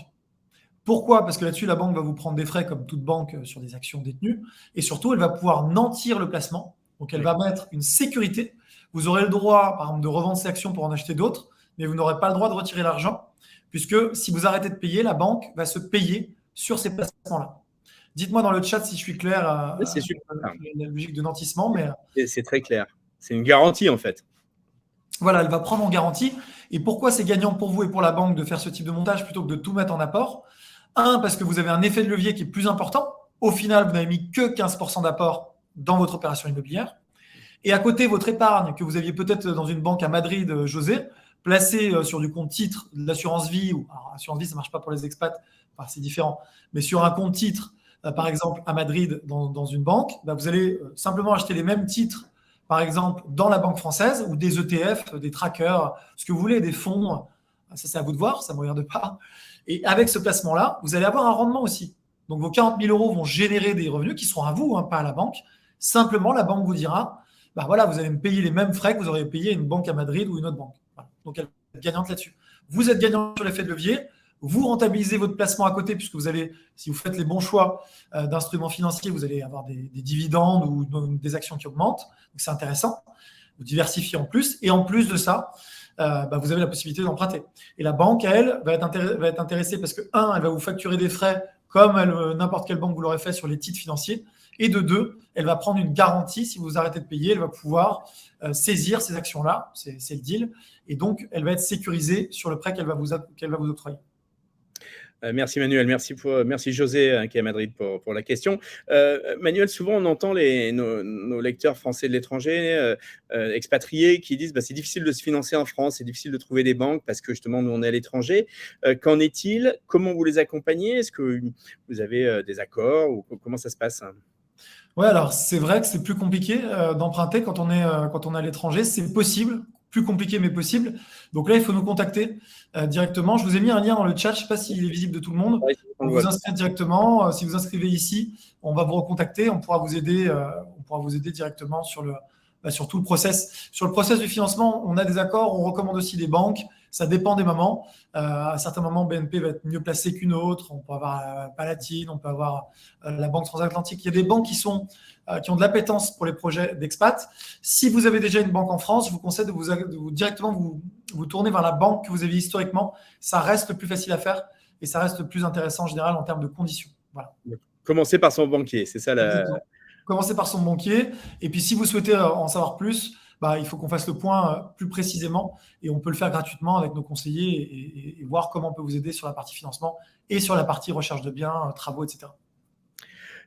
Speaker 2: Pourquoi? Parce que là-dessus, la banque va vous prendre des frais comme toute banque sur des actions détenues. Et surtout, elle va pouvoir nantir le placement. Donc, elle va mettre une sécurité. Vous aurez le droit, par exemple, de revendre ces actions pour en acheter d'autres, mais vous n'aurez pas le droit de retirer l'argent, puisque si vous arrêtez de payer, la banque va se payer sur ces placements-là. Dites-moi dans le chat si je suis clair à la logique de nantissement.
Speaker 1: C'est très clair. C'est une garantie, en fait.
Speaker 2: Voilà, elle va prendre en garantie. Et pourquoi c'est gagnant pour vous et pour la banque de faire ce type de montage plutôt que de tout mettre en apport? Parce que vous avez un effet de levier qui est plus important. Au final, vous n'avez mis que 15% d'apport dans votre opération immobilière. Et à côté, votre épargne que vous aviez peut-être dans une banque à Madrid, José, placée sur du compte titre de l'assurance vie, alors l'assurance vie, ça ne marche pas pour les expats, c'est différent, mais sur un compte titre, par exemple à Madrid, dans une banque, vous allez simplement acheter les mêmes titres, par exemple dans la banque française, ou des ETF, des trackers, ce que vous voulez, des fonds, ça c'est à vous de voir, ça ne me regarde pas. Et avec ce placement-là, vous allez avoir un rendement aussi. Donc vos 40 000 euros vont générer des revenus qui seront à vous, pas à la banque. Simplement, la banque vous dira, voilà, vous allez me payer les mêmes frais que vous auriez payé à une banque à Madrid ou une autre banque. Voilà. Donc elle est gagnante là-dessus. Vous êtes gagnant sur l'effet de levier, vous rentabilisez votre placement à côté, puisque vous allez, si vous faites les bons choix d'instruments financiers, vous allez avoir des dividendes ou des actions qui augmentent. Donc c'est intéressant. Vous diversifiez en plus. Et en plus de ça, vous avez la possibilité d'emprunter. Et la banque, elle, va être intéressée parce que, elle va vous facturer des frais comme n'importe quelle banque vous l'aurait fait sur les titres financiers. Et de deux, elle va prendre une garantie. Si vous arrêtez de payer, elle va pouvoir saisir ces actions-là. C'est le deal. Et donc, elle va être sécurisée sur le prêt qu'elle va vous octroyer.
Speaker 1: Merci Manuel, merci José qui est à Madrid pour la question. Manuel, souvent on entend nos lecteurs français de l'étranger, expatriés, qui disent c'est difficile de se financer en France, c'est difficile de trouver des banques parce que justement nous on est à l'étranger. Qu'en est-il? Comment vous les accompagnez? Est-ce que vous avez des accords ou comment ça se passe?
Speaker 2: Oui, alors c'est vrai que c'est plus compliqué d'emprunter quand on est à l'étranger. C'est possible, plus compliqué mais possible. Donc là, il faut nous contacter directement. Je vous ai mis un lien dans le chat. Je ne sais pas s'il est visible de tout le monde. Vous vous inscrivez directement. Si vous inscrivez ici, on va vous recontacter. On pourra vous aider directement sur tout le process. Sur le process du financement, on a des accords. On recommande aussi des banques. Ça dépend des moments. À certains moments, BNP va être mieux placé qu'une autre. On peut avoir Palatine, on peut avoir la Banque Transatlantique. Il y a des banques qui ont de l'appétence pour les projets d'expat. Si vous avez déjà une banque en France, je vous conseille de directement vous tourner vers la banque que vous aviez historiquement. Ça reste le plus facile à faire et ça reste le plus intéressant en général en termes de conditions. Voilà.
Speaker 1: Commencer par son banquier, c'est ça
Speaker 2: Commencer par son banquier. Et puis, si vous souhaitez en savoir plus, il faut qu'on fasse le point plus précisément et on peut le faire gratuitement avec nos conseillers et voir comment on peut vous aider sur la partie financement et sur la partie recherche de biens, travaux, etc.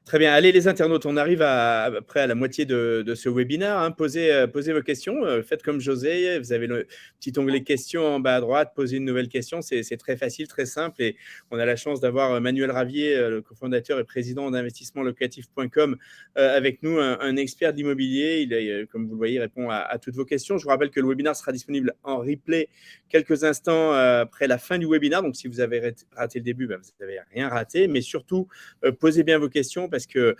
Speaker 1: Très bien. Allez, les internautes, on arrive à peu près à la moitié de ce webinaire. Posez vos questions. Faites comme José. Vous avez le petit onglet questions en bas à droite. Posez une nouvelle question. C'est très facile, très simple. Et on a la chance d'avoir Manuel Ravier, le cofondateur et président d'investissementlocatif.com, avec nous, un expert de l'immobilier. Il, comme vous le voyez, répond à toutes vos questions. Je vous rappelle que le webinaire sera disponible en replay quelques instants après la fin du webinaire. Donc, si vous avez raté le début, vous n'avez rien raté. Mais surtout, posez bien vos questions parce que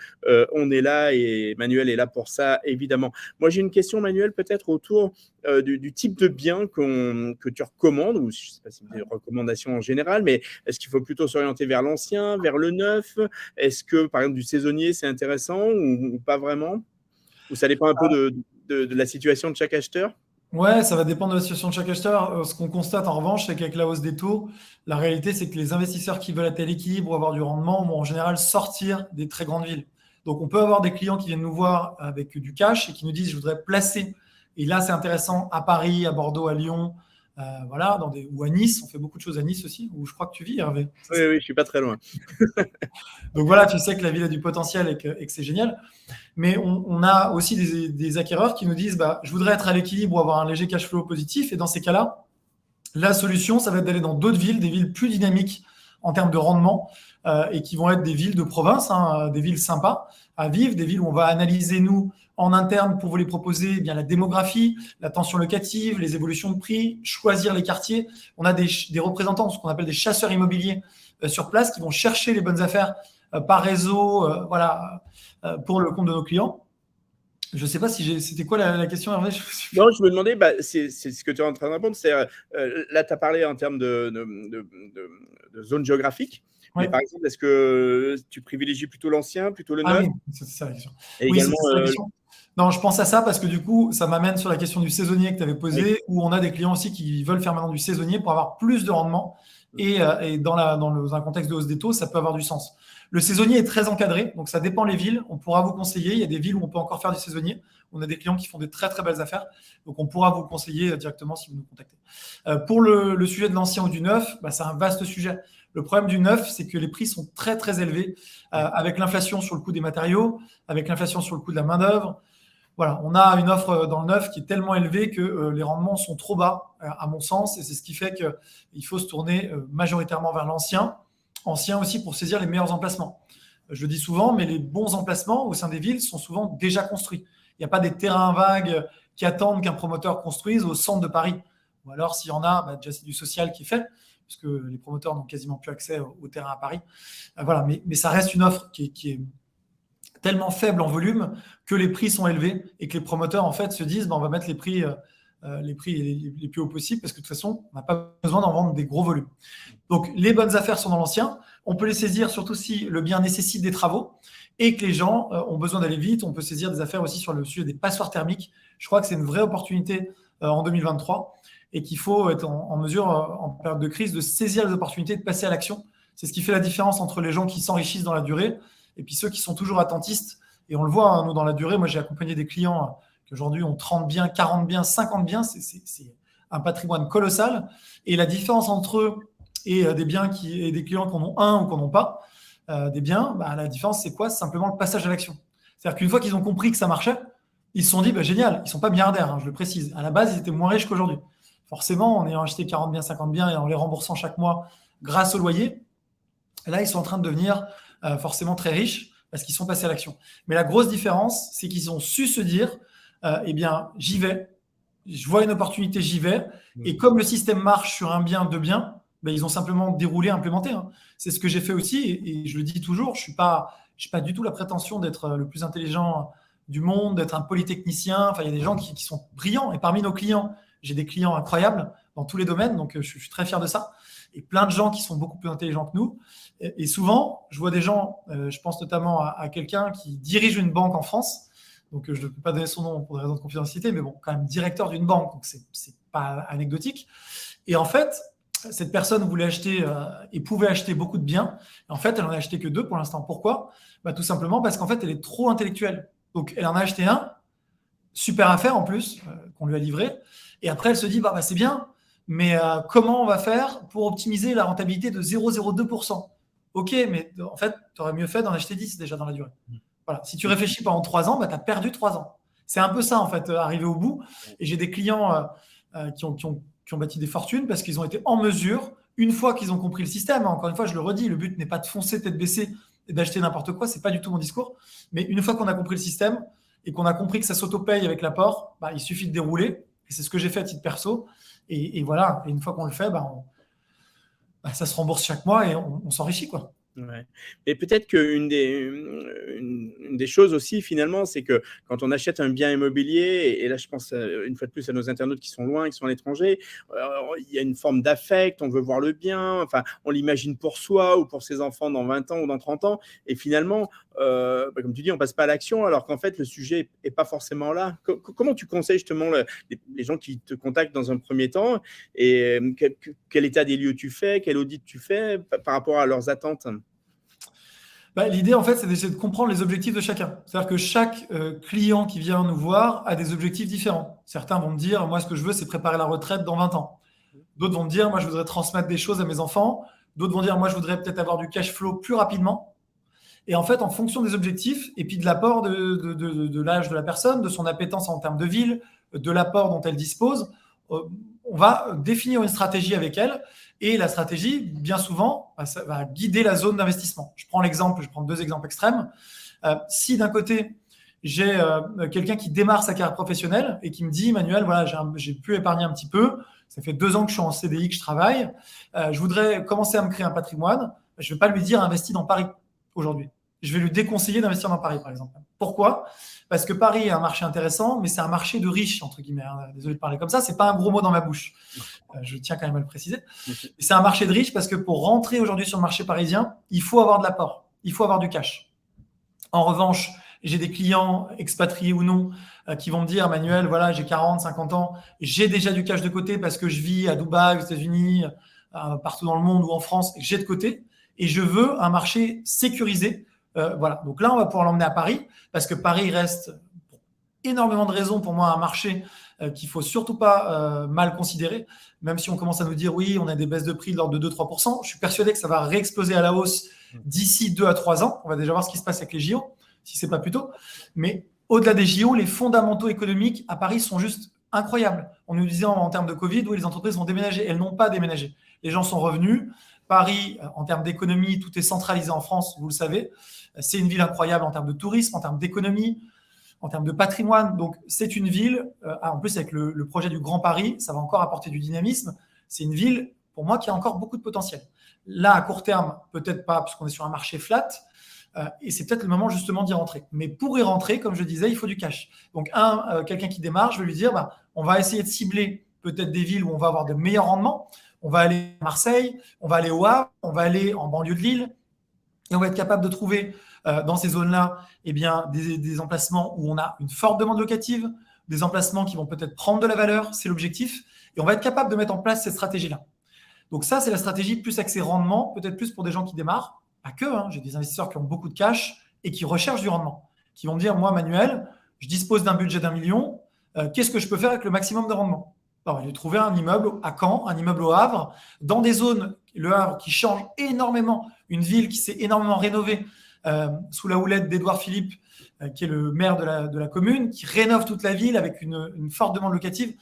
Speaker 1: on est là et Manuel est là pour ça, évidemment. Moi, j'ai une question, Manuel, peut-être autour du type de bien que tu recommandes, ou je ne sais pas si c'est des recommandations en général, mais est-ce qu'il faut plutôt s'orienter vers l'ancien, vers le neuf? Est-ce que, par exemple, du saisonnier, c'est intéressant ou pas vraiment? Ou ça dépend un peu de la situation de chaque acheteur?
Speaker 2: Ouais, ça va dépendre de la situation de chaque acheteur. Ce qu'on constate en revanche, c'est qu'avec la hausse des taux, la réalité, c'est que les investisseurs qui veulent être à l'équilibre ou avoir du rendement vont en général sortir des très grandes villes. Donc, on peut avoir des clients qui viennent nous voir avec du cash et qui nous disent, je voudrais placer. Et là, c'est intéressant à Paris, à Bordeaux, à Lyon, voilà, ou à Nice. On fait beaucoup de choses à Nice aussi, où je crois que tu vis, Hervé.
Speaker 1: Oui, oui, je suis pas très loin.
Speaker 2: Donc voilà, tu sais que la ville a du potentiel et que c'est génial. Mais on a aussi des acquéreurs qui nous disent, bah, je voudrais être à l'équilibre ou avoir un léger cash flow positif. Et dans ces cas-là, la solution, ça va être d'aller dans d'autres villes, des villes plus dynamiques en termes de rendement et qui vont être des villes de province, des villes sympas à vivre, des villes où on va analyser, nous, en interne, pour vous les proposer, eh bien, la démographie, la tension locative, les évolutions de prix, choisir les quartiers. On a des représentants, ce qu'on appelle des chasseurs immobiliers sur place qui vont chercher les bonnes affaires par réseau, voilà, pour le compte de nos clients. Je ne sais pas si c'était quoi la question, Hervé?
Speaker 1: Non, je me demandais, bah, c'est ce que tu es en train de répondre. C'est, là, tu as parlé en termes de zone géographique.
Speaker 2: Ouais.
Speaker 1: Mais par exemple, est-ce que tu privilégies plutôt l'ancien, plutôt le neuf?
Speaker 2: Oui, c'est ça la question.
Speaker 1: Et
Speaker 2: Oui,
Speaker 1: également,
Speaker 2: c'est ça la question. Non, je pense à ça parce que du coup, ça m'amène sur la question du saisonnier que tu avais posée, où on a des clients aussi qui veulent faire maintenant du saisonnier pour avoir plus de rendement. Et dans un contexte de hausse des taux, ça peut avoir du sens. Le saisonnier est très encadré, donc ça dépend les villes. On pourra vous conseiller. Il y a des villes où on peut encore faire du saisonnier. On a des clients qui font des très très belles affaires, donc on pourra vous conseiller directement si vous nous contactez. Pour le sujet de l'ancien ou du neuf, bah, c'est un vaste sujet. Le problème du neuf, c'est que les prix sont très très élevés avec l'inflation sur le coût des matériaux, avec l'inflation sur le coût de la main-d'œuvre. Voilà, on a une offre dans le neuf qui est tellement élevée que les rendements sont trop bas, à mon sens, et c'est ce qui fait qu'il faut se tourner majoritairement vers l'ancien. Ancien aussi pour saisir les meilleurs emplacements. Je le dis souvent, mais les bons emplacements au sein des villes sont souvent déjà construits. Il n'y a pas des terrains vagues qui attendent qu'un promoteur construise au centre de Paris. Ou alors, s'il y en a, bah, déjà c'est du social qui est fait, puisque les promoteurs n'ont quasiment plus accès au terrain à Paris. Voilà, mais ça reste une offre qui est tellement faible en volume que les prix sont élevés et que les promoteurs en fait se disent on va mettre les prix les plus hauts possibles parce que de toute façon on n'a pas besoin d'en vendre des gros volumes. Donc les bonnes affaires sont dans l'ancien. On peut les saisir surtout si le bien nécessite des travaux et que les gens ont besoin d'aller vite. On peut saisir des affaires aussi sur le sujet des passoires thermiques. Je crois que c'est une vraie opportunité en 2023 et qu'il faut être en mesure en période de crise de saisir les opportunités, de passer à l'action. C'est ce qui fait la différence entre les gens qui s'enrichissent dans la durée et puis ceux qui sont toujours attentistes. Et on le voit, hein, nous, dans la durée, moi, j'ai accompagné des clients qui aujourd'hui ont 30 biens, 40 biens, 50 biens. C'est un patrimoine colossal. Et la différence entre eux et des clients qui en ont un ou qui n'en ont pas, des biens, bah, la différence, c'est quoi? C'est simplement le passage à l'action. C'est-à-dire qu'une fois qu'ils ont compris que ça marchait, ils se sont dit, bah, génial, ils ne sont pas milliardaires, hein, je le précise. À la base, ils étaient moins riches qu'aujourd'hui. Forcément, en ayant acheté 40 biens, 50 biens et en les remboursant chaque mois grâce au loyer, là, ils sont en train de devenir forcément très riches parce qu'ils sont passés à l'action. Mais la grosse différence, c'est qu'ils ont su se dire, eh bien, j'y vais, je vois une opportunité, j'y vais. Et comme le système marche sur un bien, deux biens, ben, ils ont simplement déroulé, implémenté. Hein. C'est ce que j'ai fait aussi, et je le dis toujours, je n'ai pas du tout la prétention d'être le plus intelligent du monde, d'être un polytechnicien. Enfin, il y a des gens qui sont brillants. Et parmi nos clients, j'ai des clients incroyables dans tous les domaines, donc je suis très fier de ça. Et plein de gens qui sont beaucoup plus intelligents que nous. Et souvent, je vois des gens, je pense notamment à quelqu'un qui dirige une banque en France. Donc, je ne peux pas donner son nom pour des raisons de confidentialité, mais bon, quand même directeur d'une banque, donc c'est pas anecdotique. Et en fait, cette personne voulait acheter et pouvait acheter beaucoup de biens. Et en fait, elle n'en a acheté que 2 pour l'instant. Pourquoi? Bah, tout simplement parce qu'en fait, elle est trop intellectuelle. Donc, elle en a acheté un, super affaire en plus, qu'on lui a livré. Et après, elle se dit, bah c'est bien, mais comment on va faire pour optimiser la rentabilité de 0,02%? Ok, mais en fait, tu aurais mieux fait d'en acheter 10 déjà dans la durée. Voilà. Si tu réfléchis pendant 3 ans, bah, tu as perdu 3 ans. C'est un peu ça, en fait, arriver au bout. Et j'ai des clients qui ont bâti des fortunes parce qu'ils ont été en mesure, une fois qu'ils ont compris le système, hein, encore une fois, je le redis, le but n'est pas de foncer tête baissée et d'acheter n'importe quoi, c'est pas du tout mon discours. Mais une fois qu'on a compris le système et qu'on a compris que ça s'auto-paye avec l'apport, bah, il suffit de dérouler. Et c'est ce que j'ai fait à titre perso. Et voilà, et une fois qu'on le fait, bah, ça se rembourse chaque mois et on s'enrichit, quoi.
Speaker 1: Ouais. Et peut-être une des choses aussi, finalement, c'est que quand on achète un bien immobilier, et là, je pense une fois de plus à nos internautes qui sont loin, qui sont à l'étranger, il y a une forme d'affect, on veut voir le bien, enfin, on l'imagine pour soi ou pour ses enfants dans 20 ans ou dans 30 ans. Et finalement, comme tu dis, on passe pas à l'action, alors qu'en fait, le sujet est pas forcément là. Comment tu conseilles justement les gens qui te contactent dans un premier temps, et quel état des lieux tu fais, quel audit tu fais par rapport à leurs attentes?
Speaker 2: L'idée, en fait, c'est d'essayer de comprendre les objectifs de chacun. C'est-à-dire que chaque client qui vient nous voir a des objectifs différents. Certains vont me dire, moi, ce que je veux, c'est préparer la retraite dans 20 ans. D'autres vont me dire, moi, je voudrais transmettre des choses à mes enfants. D'autres vont dire, moi, je voudrais peut-être avoir du cash flow plus rapidement. Et en fait, en fonction des objectifs et puis de l'apport de l'âge de la personne, de son appétence en termes de ville, de l'apport dont elle dispose, on va définir une stratégie avec elle. Et la stratégie, bien souvent, ça va guider la zone d'investissement. Je prends 2 exemples extrêmes. Si d'un côté, j'ai quelqu'un qui démarre sa carrière professionnelle et qui me dit, Manuel, voilà, j'ai pu épargner un petit peu, ça fait 2 ans que je suis en CDI, que je travaille, je voudrais commencer à me créer un patrimoine, je ne vais pas lui dire investis dans Paris aujourd'hui. Je vais lui déconseiller d'investir dans Paris, par exemple. Pourquoi ? Parce que Paris est un marché intéressant, mais c'est un marché de riches, entre guillemets. Désolé de parler comme ça, c'est pas un gros mot dans ma bouche. Je tiens quand même à le préciser. Et c'est un marché de riches parce que pour rentrer aujourd'hui sur le marché parisien, il faut avoir de l'apport, il faut avoir du cash. En revanche, j'ai des clients, expatriés ou non, qui vont me dire, Manuel, voilà, j'ai 40, 50 ans, j'ai déjà du cash de côté parce que je vis à Dubaï, aux États-Unis, partout dans le monde ou en France, j'ai de côté, et je veux un marché sécurisé. Voilà. Donc là, on va pouvoir l'emmener à Paris, parce que Paris reste, pour énormément de raisons, pour moi, un marché qu'il ne faut surtout pas mal considérer, même si on commence à nous dire, oui, on a des baisses de prix de l'ordre de 2-3%. Je suis persuadé que ça va réexploser à la hausse d'ici 2 à 3 ans. On va déjà voir ce qui se passe avec les JO, si ce n'est pas plus tôt. Mais au-delà des JO, les fondamentaux économiques à Paris sont juste incroyables. On nous disait en termes de Covid, oui, les entreprises vont déménager. Elles n'ont pas déménagé. Les gens sont revenus. Paris, en termes d'économie, tout est centralisé en France, vous le savez. C'est une ville incroyable en termes de tourisme, en termes d'économie, en termes de patrimoine. Donc, c'est une ville, en plus avec le projet du Grand Paris, ça va encore apporter du dynamisme. C'est une ville, pour moi, qui a encore beaucoup de potentiel. Là, à court terme, peut-être pas, puisqu'on est sur un marché flat, et c'est peut-être le moment justement d'y rentrer. Mais pour y rentrer, comme je disais, il faut du cash. Donc, quelqu'un qui démarre, je vais lui dire, on va essayer de cibler peut-être des villes où on va avoir de meilleurs rendements. On va aller à Marseille, on va aller au Havre, on va aller en banlieue de Lille, et on va être capable de trouver dans ces zones-là des emplacements où on a une forte demande locative, des emplacements qui vont peut-être prendre de la valeur, c'est l'objectif, et on va être capable de mettre en place cette stratégie-là. Donc ça, c'est la stratégie plus axée rendement, peut-être plus pour des gens qui démarrent, pas que, j'ai des investisseurs qui ont beaucoup de cash et qui recherchent du rendement, qui vont me dire, moi, Manuel, je dispose d'un budget d'1 million, qu'est-ce que je peux faire avec le maximum de rendement ? Alors, il a trouvé un immeuble à Caen, un immeuble au Havre, dans des zones, le Havre qui change énormément, une ville qui s'est énormément rénovée sous la houlette d'Édouard Philippe, qui est le maire de la commune, qui rénove toute la ville avec une forte demande locative,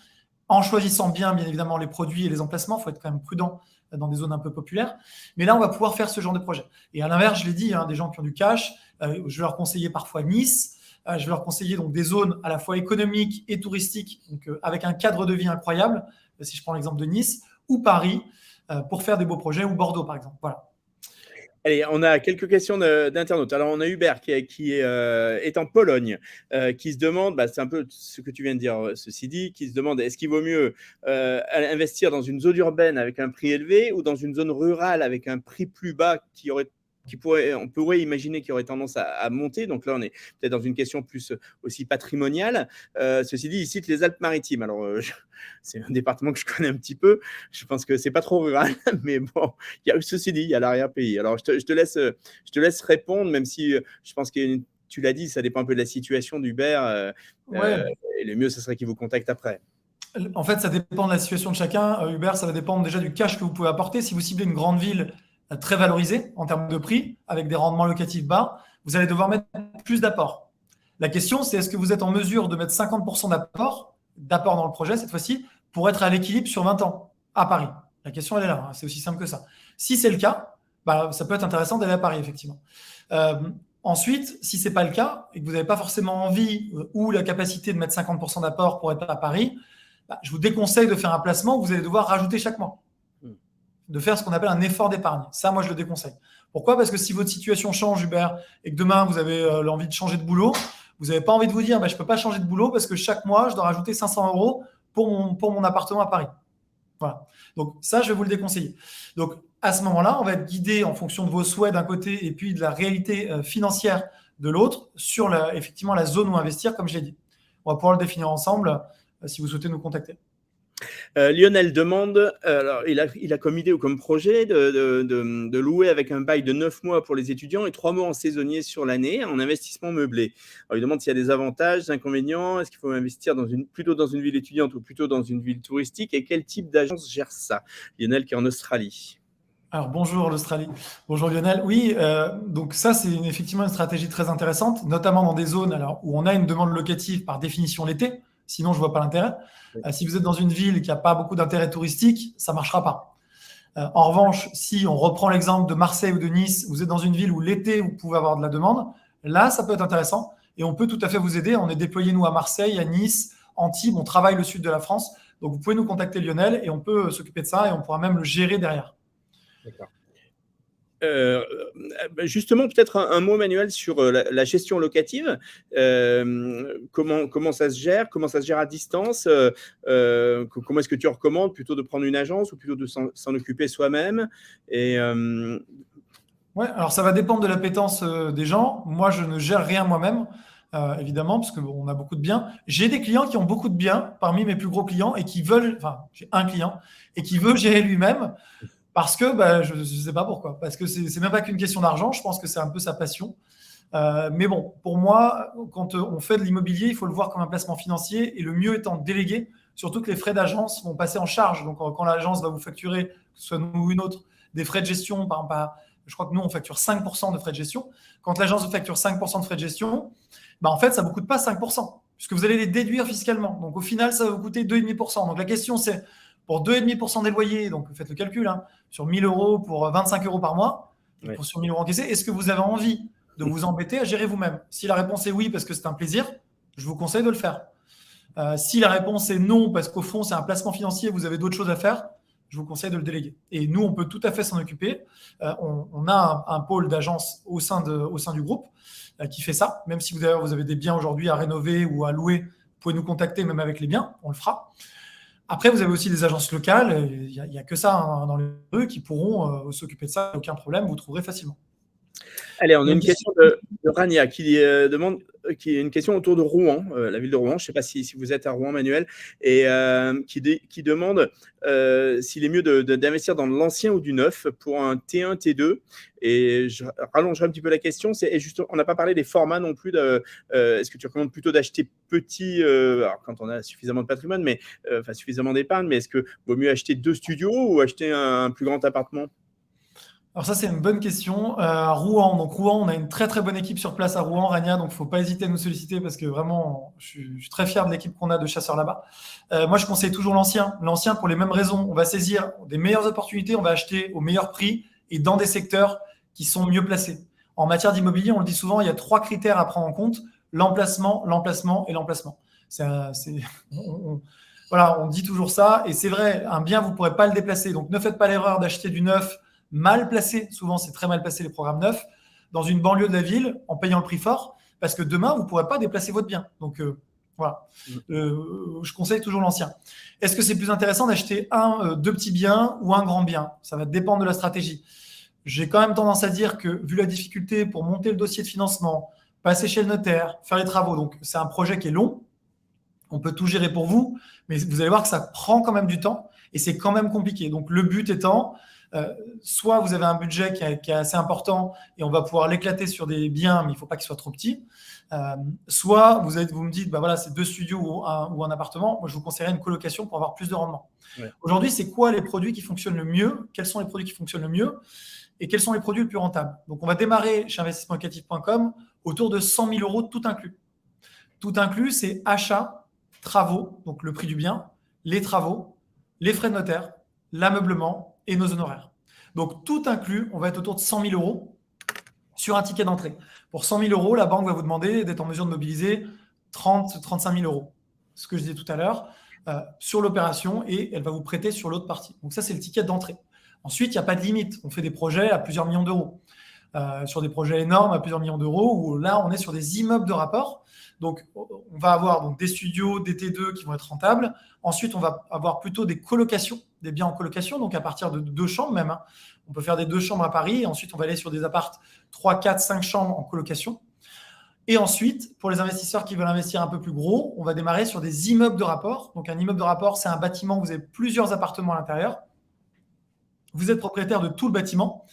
Speaker 2: en choisissant bien évidemment, les produits et les emplacements. Il faut être quand même prudent dans des zones un peu populaires. Mais là, on va pouvoir faire ce genre de projet. Et à l'inverse, je l'ai dit, des gens qui ont du cash, je vais leur conseiller parfois Nice. Je vais leur conseiller donc des zones à la fois économiques et touristiques, donc avec un cadre de vie incroyable, si je prends l'exemple de Nice, ou Paris, pour faire des beaux projets, ou Bordeaux par exemple. Voilà.
Speaker 1: Allez, on a quelques questions d'internautes. Alors, on a Hubert qui est en Pologne, qui se demande, c'est un peu ce que tu viens de dire, ceci dit, qui se demande, est-ce qu'il vaut mieux investir dans une zone urbaine avec un prix élevé ou dans une zone rurale avec un prix plus bas on pourrait imaginer qu'il aurait tendance à monter. Donc là, on est peut-être dans une question plus aussi patrimoniale. Ceci dit, il cite les Alpes-Maritimes. Alors, c'est un département que je connais un petit peu. Je pense que c'est pas trop rural, mais bon, ceci dit, il y a l'arrière-pays. Alors, je te laisse répondre, même si je pense que tu l'as dit, ça dépend un peu de la situation d'Hubert. Et le mieux, ce serait qu'il vous contacte après.
Speaker 2: En fait, ça dépend de la situation de chacun. Hubert, ça va dépendre déjà du cash que vous pouvez apporter. Si vous ciblez une grande ville très valorisée en termes de prix, avec des rendements locatifs bas, vous allez devoir mettre plus d'apport. La question, c'est est-ce que vous êtes en mesure de mettre 50% d'apport dans le projet, cette fois-ci, pour être à l'équilibre sur 20 ans à Paris ? La question, elle est là. C'est aussi simple que ça. Si c'est le cas, ça peut être intéressant d'aller à Paris, effectivement. Ensuite, si ce n'est pas le cas et que vous n'avez pas forcément envie ou la capacité de mettre 50% d'apport pour être à Paris, je vous déconseille de faire un placement où vous allez devoir rajouter chaque mois, de faire ce qu'on appelle un effort d'épargne. Ça, moi, je le déconseille. Pourquoi ? Parce que si votre situation change, Hubert, et que demain, vous avez l'envie de changer de boulot, vous n'avez pas envie de vous dire, je ne peux pas changer de boulot parce que chaque mois, je dois rajouter 500 € pour mon appartement à Paris. Voilà. Donc ça, je vais vous le déconseiller. Donc à ce moment-là, on va être guidé en fonction de vos souhaits d'un côté et puis de la réalité financière de l'autre sur effectivement la zone où investir, comme je l'ai dit. On va pouvoir le définir ensemble si vous souhaitez nous contacter.
Speaker 1: Lionel demande, alors il a comme idée ou comme projet de louer avec un bail de 9 mois pour les étudiants et 3 mois en saisonnier sur l'année en investissement meublé. Alors, il demande s'il y a des avantages, des inconvénients, est-ce qu'il faut investir plutôt dans une ville étudiante ou plutôt dans une ville touristique et quel type d'agence gère ça? Lionel qui est en Australie.
Speaker 2: Alors bonjour l'Australie, bonjour Lionel. Oui, donc ça c'est effectivement une stratégie très intéressante, notamment dans des zones où on a une demande locative par définition l'été, sinon je ne vois pas l'intérêt. Si vous êtes dans une ville qui n'a pas beaucoup d'intérêt touristique, ça ne marchera pas. En revanche, si on reprend l'exemple de Marseille ou de Nice, vous êtes dans une ville où l'été vous pouvez avoir de la demande, là ça peut être intéressant et on peut tout à fait vous aider. On est déployé nous à Marseille, à Nice, Antibes, on travaille le sud de la France, donc vous pouvez nous contacter Lionel et on peut s'occuper de ça et on pourra même le gérer derrière.
Speaker 1: D'accord. Justement, peut-être un mot, Manuel, sur la gestion locative. Comment ça se gère? Comment ça se gère à distance? Comment est-ce que tu recommandes plutôt de prendre une agence ou plutôt de s'en occuper soi-même?
Speaker 2: Ouais, alors ça va dépendre de l'appétence des gens. Moi, je ne gère rien moi-même, évidemment, parce qu'on a beaucoup de biens. J'ai des clients qui ont beaucoup de biens parmi mes plus gros clients et qui veulent, enfin, j'ai un client et qui veut gérer lui-même. Parce que je ne sais pas pourquoi. Parce que c'est même pas qu'une question d'argent. Je pense que c'est un peu sa passion. Mais bon, pour moi, quand on fait de l'immobilier, il faut le voir comme un placement financier et le mieux étant de déléguer, surtout que les frais d'agence vont passer en charge. Donc, quand l'agence va vous facturer, que ce soit nous ou une autre, des frais de gestion, par exemple, je crois que nous, on facture 5% de frais de gestion. Quand l'agence vous facture 5% de frais de gestion, en fait, ça ne vous coûte pas 5%, puisque vous allez les déduire fiscalement. Donc, au final, ça va vous coûter 2,5%. Donc, la question, c'est pour 2,5% des loyers, donc faites le calcul, sur 1 000 € pour 25 € par mois,
Speaker 1: Ouais.
Speaker 2: sur 1 000 € encaissés, est-ce que vous avez envie de vous embêter à gérer vous-même? Si la réponse est oui, parce que c'est un plaisir, je vous conseille de le faire. Si la réponse est non, parce qu'au fond, c'est un placement financier, vous avez d'autres choses à faire, je vous conseille de le déléguer. Et nous, on peut tout à fait s'en occuper. On a un pôle d'agence au sein du groupe qui fait ça. Même si vous avez des biens aujourd'hui à rénover ou à louer, vous pouvez nous contacter, même avec les biens, on le fera. Après, vous avez aussi des agences locales, il n'y a que ça dans les rues qui pourront s'occuper de ça, aucun problème, vous trouverez facilement.
Speaker 1: Allez, on a une question de Rania qui demande, qui est une question autour de Rouen, la ville de Rouen. Je ne sais pas si vous êtes à Rouen, Manuel, et qui demande s'il est mieux d'investir dans l'ancien ou du neuf pour un T1, T2. Et je rallongerai un petit peu la question. On n'a pas parlé des formats non plus. Est-ce que tu recommandes plutôt d'acheter petit, alors quand on a suffisamment de patrimoine, mais suffisamment d'épargne, mais est-ce que vaut mieux acheter 2 studios ou acheter un plus grand appartement?
Speaker 2: Alors ça, c'est une bonne question. Rouen, donc Rouen, on a une très très bonne équipe sur place à Rouen, Rania, donc il ne faut pas hésiter à nous solliciter parce que vraiment, je suis très fier de l'équipe qu'on a de chasseurs là-bas. Moi, je conseille toujours l'ancien. L'ancien pour les mêmes raisons. On va saisir des meilleures opportunités, on va acheter au meilleur prix et dans des secteurs qui sont mieux placés. En matière d'immobilier, on le dit souvent, il y a 3 critères à prendre en compte: l'emplacement, l'emplacement et l'emplacement. Voilà, on dit toujours ça et c'est vrai, un bien, vous ne pourrez pas le déplacer. Donc ne faites pas l'erreur d'acheter du neuf mal placé, souvent c'est très mal placé les programmes neufs, dans une banlieue de la ville en payant le prix fort, parce que demain, vous ne pourrez pas déplacer votre bien. Donc voilà, je conseille toujours l'ancien. Est-ce que c'est plus intéressant d'acheter 2 petits biens ou un grand bien? Ça va dépendre de la stratégie. J'ai quand même tendance à dire que, vu la difficulté pour monter le dossier de financement, passer chez le notaire, faire les travaux, donc c'est un projet qui est long, on peut tout gérer pour vous, mais vous allez voir que ça prend quand même du temps et c'est quand même compliqué. Donc le but étant, soit vous avez un budget qui est assez important et on va pouvoir l'éclater sur des biens, mais il ne faut pas qu'il soit trop petit. Soit vous me dites, voilà, c'est 2 studios ou un appartement. Moi, je vous conseillerais une colocation pour avoir plus de rendement. Ouais. Aujourd'hui, c'est quoi les produits qui fonctionnent le mieux? Quels sont les produits qui fonctionnent le mieux? Et quels sont les produits les plus rentables? Donc, on va démarrer chez investissementlocatif.com autour de 100 000 € tout inclus. Tout inclus, c'est achat, travaux, donc le prix du bien, les travaux, les frais de notaire, l'ameublement et nos honoraires. Donc, tout inclus, on va être autour de 100 000 € sur un ticket d'entrée. Pour 100 000 €, la banque va vous demander d'être en mesure de mobiliser 35 000 €. Ce que je disais tout à l'heure, sur l'opération, et elle va vous prêter sur l'autre partie. Donc ça, c'est le ticket d'entrée. Ensuite, il n'y a pas de limite. On fait des projets à plusieurs millions d'euros. sur des projets énormes à plusieurs millions d'euros, où là, on est sur des immeubles de rapport. Donc, on va avoir donc, des studios, des T2 qui vont être rentables. Ensuite, on va avoir plutôt des colocations, des biens en colocation, donc à partir de 2 chambres même. Hein. On peut faire des 2 chambres à Paris. Et ensuite, on va aller sur des apparts 3, 4, 5 chambres en colocation. Et ensuite, pour les investisseurs qui veulent investir un peu plus gros, on va démarrer sur des immeubles de rapport. Donc, un immeuble de rapport, c'est un bâtiment où vous avez plusieurs appartements à l'intérieur. Vous êtes propriétaire de tout le bâtiment.